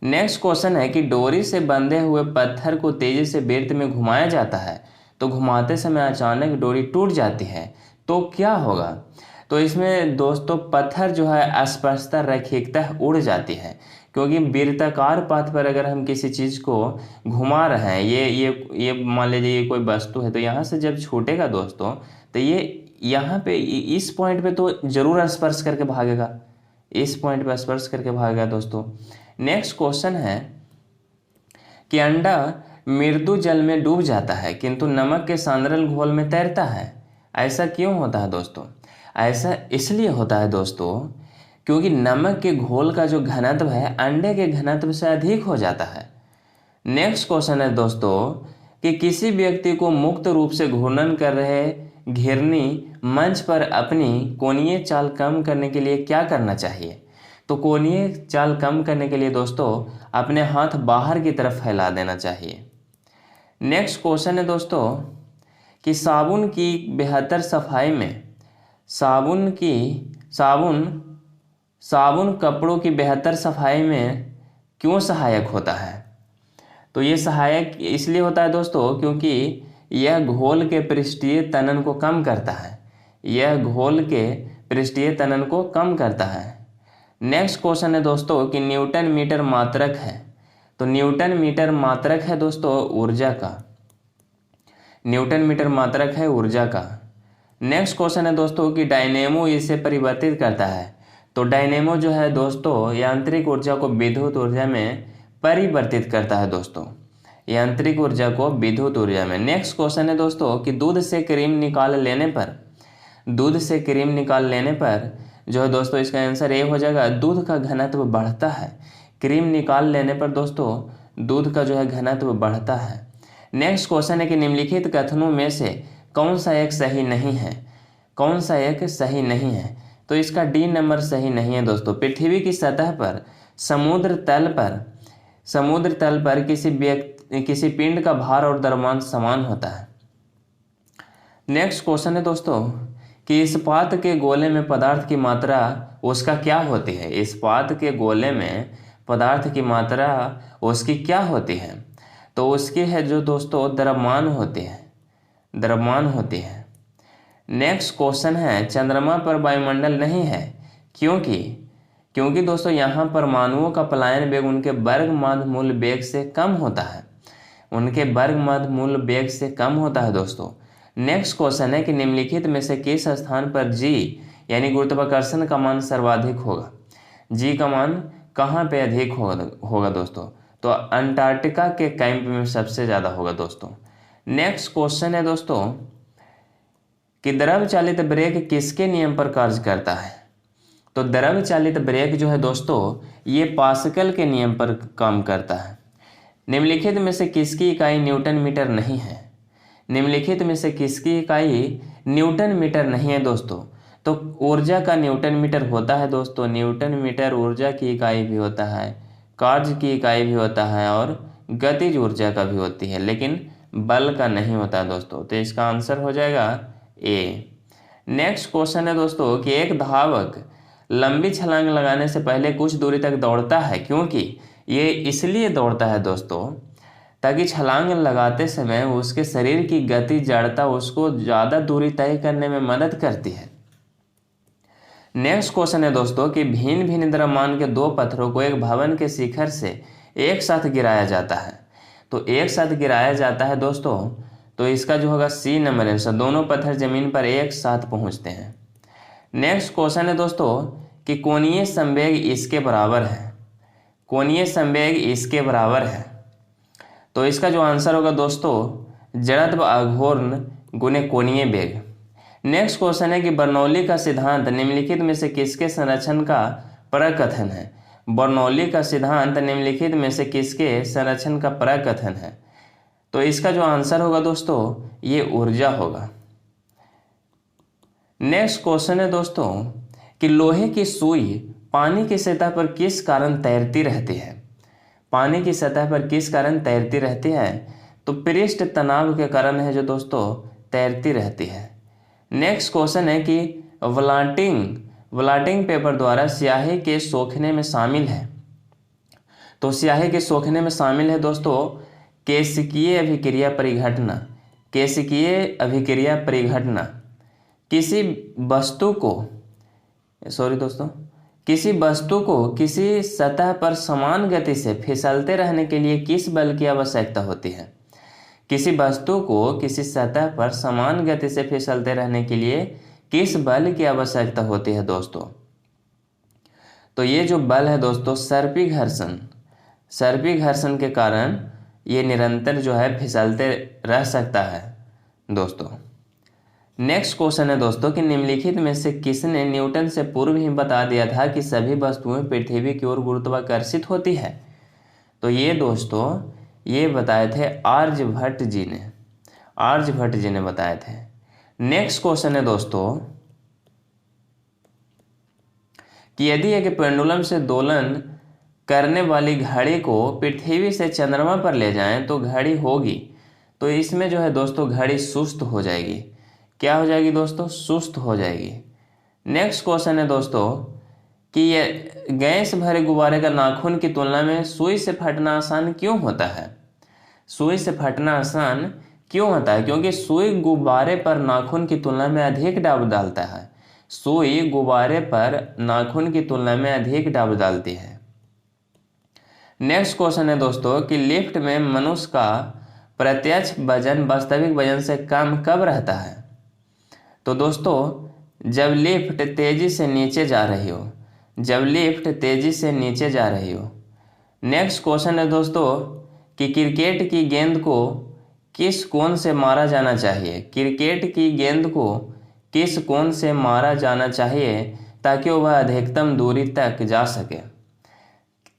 नेक्स्ट क्वेश्चन है कि डोरी से बंधे हुए पत्थर को तेजी से वृत्त में घुमाया जाता है, तो घुमाते समय अचानक डोरी टूट जाती है तो क्या होगा? तो इसमें दोस्तों पत्थर जो है अस्पष्टता रैखिकता उड़ जाती है। क्योंकि वृत्ताकार पाथ पर अगर हम किसी चीज़ को घुमा रहे हैं, ये मान लीजिए ये कोई वस्तु है, तो यहाँ से जब छूटेगा दोस्तों तो ये यहाँ पे इस पॉइंट पे तो जरूर स्पर्श करके भागेगा, इस पॉइंट पे स्पर्श करके भागेगा दोस्तों। नेक्स्ट क्वेश्चन है कि अंडा मृदु जल में डूब जाता है किंतु नमक के सांद्रल घोल में तैरता है, ऐसा क्यों होता है दोस्तों? ऐसा इसलिए होता है दोस्तों क्योंकि नमक के घोल का जो घनत्व है अंडे के घनत्व से अधिक हो जाता है। नेक्स्ट क्वेश्चन है दोस्तों कि किसी व्यक्ति को मुक्त रूप से घूर्णन कर रहे घिरनी मंच पर अपनी कोणीय चाल कम करने के लिए क्या करना चाहिए? तो कोणीय चाल कम करने के लिए दोस्तों अपने हाथ बाहर की तरफ फैला देना चाहिए। नेक्स्ट क्वेश्चन है दोस्तों कि साबुन की बेहतर सफाई में साबुन कपड़ों की बेहतर सफाई में क्यों सहायक होता है? तो ये सहायक इसलिए होता है दोस्तों क्योंकि यह घोल के पृष्ठीय तनन को कम करता है, यह घोल के पृष्ठीय तनन को कम करता है। नेक्स्ट क्वेश्चन है दोस्तों कि न्यूटन मीटर मात्रक है, तो न्यूटन मीटर मात्रक है दोस्तों ऊर्जा का, न्यूटन मीटर मात्रक है ऊर्जा का। नेक्स्ट क्वेश्चन है दोस्तों कि डायनेमो इसे परिवर्तित करता है, तो डायनेमो जो है दोस्तों यांत्रिक ऊर्जा को विद्युत ऊर्जा में परिवर्तित करता है दोस्तों, यांत्रिक ऊर्जा को विद्युत ऊर्जा में। नेक्स्ट क्वेश्चन है दोस्तों कि दूध से क्रीम निकाल लेने पर जो है दोस्तों इसका आंसर ए हो जाएगा, दूध का घनत्व बढ़ता है। क्रीम निकाल लेने पर दोस्तों दूध का जो है घनत्व बढ़ता है। नेक्स्ट क्वेश्चन है कि निम्नलिखित कथनों में से कौन सा एक सही नहीं है? कौन सा एक सही नहीं है? तो इसका डी नंबर सही नहीं है दोस्तों। पृथ्वी की सतह पर समुद्र तल पर किसी पिंड का भार और द्रव्यमान समान होता है। नेक्स्ट क्वेश्चन है दोस्तों कि इस्पात के गोले में पदार्थ की मात्रा उसका क्या होती है? इस्पात के गोले में पदार्थ की मात्रा उसकी क्या होती है? तो उसकी है जो दोस्तों द्रव्यमान होती है। नेक्स्ट क्वेश्चन है चंद्रमा पर वायुमंडल नहीं है, क्योंकि दोस्तों यहाँ परमाणुओं का पलायन वेग उनके वर्ग माध्य मूल वेग से कम होता है, दोस्तों। नेक्स्ट क्वेश्चन है कि निम्नलिखित में से किस स्थान पर जी यानी गुरुत्वाकर्षण का मान सर्वाधिक होगा? जी का मान कहाँ पे अधिक होगा दोस्तों? तो अंटार्कटिका के कैंप में सबसे ज़्यादा होगा दोस्तों। नेक्स्ट क्वेश्चन है दोस्तों कि द्रव चालित ब्रेक किसके नियम पर कार्य करता है? तो द्रव चालित ब्रेक जो है दोस्तों ये पास्कल के नियम पर काम करता है। निम्नलिखित में से किसकी इकाई न्यूटन मीटर नहीं है? निम्नलिखित में से किसकी इकाई न्यूटन मीटर नहीं है दोस्तों? तो ऊर्जा का न्यूटन मीटर होता है दोस्तों। न्यूटन मीटर ऊर्जा की इकाई भी होता है, कार्य की इकाई भी होता है और गतिज ऊर्जा का भी होती है, लेकिन बल का नहीं होता है दोस्तों। तो इसका आंसर हो जाएगा ए। नेक्स्ट क्वेश्चन है दोस्तों कि एक धावक लंबी छलांग लगाने से पहले कुछ दूरी तक दौड़ता है, क्योंकि ये इसलिए दौड़ता है दोस्तों ताकि छलांग लगाते समय उसके शरीर की गति जड़ता उसको ज़्यादा दूरी तय करने में मदद करती है। नेक्स्ट क्वेश्चन है दोस्तों कि भिन्न भिन्न द्रव्यमान के दो पत्थरों को एक भवन के शिखर से एक साथ गिराया जाता है, तो एक साथ गिराया जाता है दोस्तों, तो इसका जो होगा सी नंबर आंसर। दोनों पत्थर जमीन पर एक साथ पहुंचते हैं। नेक्स्ट क्वेश्चन है दोस्तों कि कोणीय संवेग इसके बराबर है, तो इसका जो आंसर होगा दोस्तों जड़त्व आघूर्ण गुने कोणीय वेग। नेक्स्ट क्वेश्चन है कि बर्नौली का सिद्धांत निम्नलिखित में से किसके संरक्षण का प्रकथन है? बर्नौली का सिद्धांत निम्नलिखित में से किसके संरक्षण का प्रकथन है? तो इसका जो आंसर होगा दोस्तों ये ऊर्जा होगा। नेक्स्ट क्वेश्चन है दोस्तों कि लोहे की सुई पानी की सतह पर किस कारण तैरती रहती है? पानी की सतह पर किस कारण तैरती रहती है? तो पृष्ठ तनाव के कारण है जो दोस्तों तैरती रहती है। नेक्स्ट क्वेश्चन है कि ब्लॉटिंग पेपर द्वारा स्याही के सोखने में शामिल है, तो स्याही के सोखने में शामिल है दोस्तों केशिकीय अभिक्रिया परिघटना। किसी वस्तु को किसी वस्तु को किसी सतह पर समान गति से फिसलते रहने के लिए किस बल की आवश्यकता होती है? किसी वस्तु को किसी सतह पर समान गति से फिसलते रहने के लिए किस बल की आवश्यकता होती है दोस्तों? तो ये जो बल है दोस्तों, सर्पी घर्षण। सर्पी घर्षण के कारण ये निरंतर जो है फिसलते रह सकता है दोस्तों। नेक्स्ट क्वेश्चन है दोस्तों कि निम्नलिखित में से किसने न्यूटन से पूर्व ही बता दिया था कि सभी वस्तुएं पृथ्वी की ओर गुरुत्वाकर्षित होती है? तो ये दोस्तों ये बताए थे आर्यभट्ट जी ने। आर्यभट्ट जी ने बताए थे। नेक्स्ट क्वेश्चन है दोस्तों कि यदि एक पेंडुलम से दोलन करने वाली घड़ी को पृथ्वी से चंद्रमा पर ले जाएं तो घड़ी होगी, तो इसमें जो है दोस्तों घड़ी सुस्त हो जाएगी। क्या हो जाएगी दोस्तों? सुस्त हो जाएगी। नेक्स्ट क्वेश्चन है दोस्तों कि ये गैस भरे गुब्बारे का नाखून की तुलना में सुई से फटना आसान क्यों होता है? सुई से फटना आसान क्यों होता है? क्योंकि सुई गुब्बारे पर नाखून की तुलना में अधिक दाब डालता है। सुई गुब्बारे पर नाखून की तुलना में अधिक दाब डालती है। नेक्स्ट क्वेश्चन है दोस्तों कि लिफ्ट में मनुष्य का प्रत्यक्ष वजन वास्तविक वजन से कम कब रहता है? तो दोस्तों जब लिफ्ट तेजी से नीचे जा रही हो, जब लिफ्ट तेजी से नीचे जा रही हो। नेक्स्ट क्वेश्चन है दोस्तों कि क्रिकेट की गेंद को किस कोण से मारा जाना चाहिए? क्रिकेट की गेंद को किस कोण से मारा जाना चाहिए ताकि वह अधिकतम दूरी तक जा सके?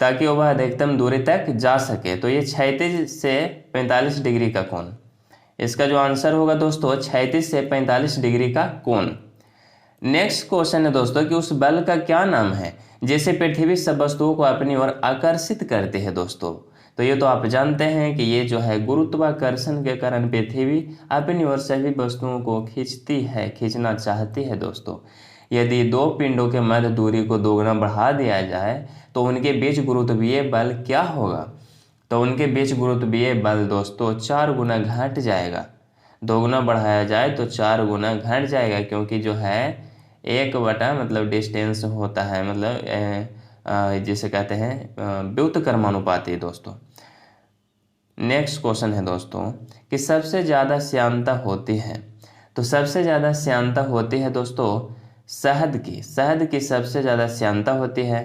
ताकि वह अधिकतम दूरी तक जा सके। तो ये 36 से 45 डिग्री का कोण। इसका जो आंसर होगा दोस्तों 36 से 45 डिग्री का कोण। नेक्स्ट क्वेश्चन है दोस्तों कि उस बल का क्या नाम है जैसे पृथ्वी सब वस्तुओं को अपनी ओर आकर्षित करती है दोस्तों? तो ये तो आप जानते हैं कि ये जो है गुरुत्वाकर्षण के कारण पृथ्वी अपनी ओर सभी वस्तुओं को खींचती है, खींचना चाहती है दोस्तों। यदि दो पिंडों के मध्य दूरी को दोगुना बढ़ा दिया जाए तो उनके बीच गुरुत्वीय बल क्या होगा? तो उनके बीच गुरुत्वीय बल दोस्तों 4 गुना घट जाएगा। दोगुना बढ़ाया जाए तो 4 गुना घट जाएगा, क्योंकि जो है 1 मतलब डिस्टेंस होता है, मतलब जिसे कहते हैं व्युत्क्रमानुपाती दोस्तों। नेक्स्ट क्वेश्चन है दोस्तों कि सबसे ज़्यादा श्यानता होती है, तो सबसे ज़्यादा श्यानता होती है दोस्तों शहद की। शहद की सबसे ज़्यादा श्यानता होती है।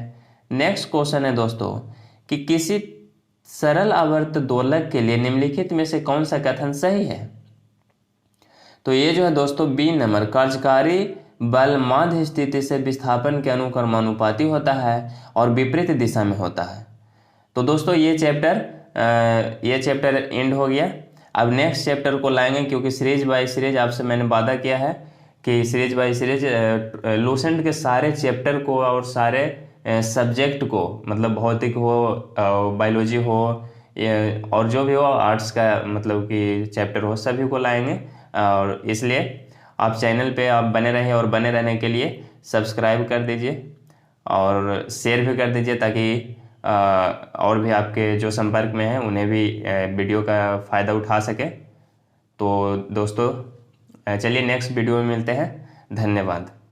नेक्स्ट क्वेश्चन है दोस्तों कि किसी सरल आवर्त दोलक के लिए निम्नलिखित में से कौन सा कथन सही है? तो ये जो है दोस्तों बी नंबर, कार्यकारी बल माध्य स्थिति से विस्थापन के अनुक्रमानुपाती होता है और विपरीत दिशा में होता है। तो दोस्तों ये चैप्टर एंड हो गया। अब नेक्स्ट चैप्टर को लाएंगे, क्योंकि सीरीज बाय सीरीज आपसे मैंने वादा किया है कि सीरीज बाय सीरीज लूसेंट के सारे चैप्टर को और सारे सब्जेक्ट को, मतलब भौतिक हो, बायोलॉजी हो, और जो भी हो आर्ट्स का मतलब कि चैप्टर हो, सभी को लाएंगे। और इसलिए आप चैनल पे आप बने रहें, और बने रहने के लिए सब्सक्राइब कर दीजिए और शेयर भी कर दीजिए, ताकि और भी आपके जो संपर्क में हैं उन्हें भी वीडियो का फ़ायदा उठा सके। तो दोस्तों चलिए नेक्स्ट वीडियो में मिलते हैं। धन्यवाद।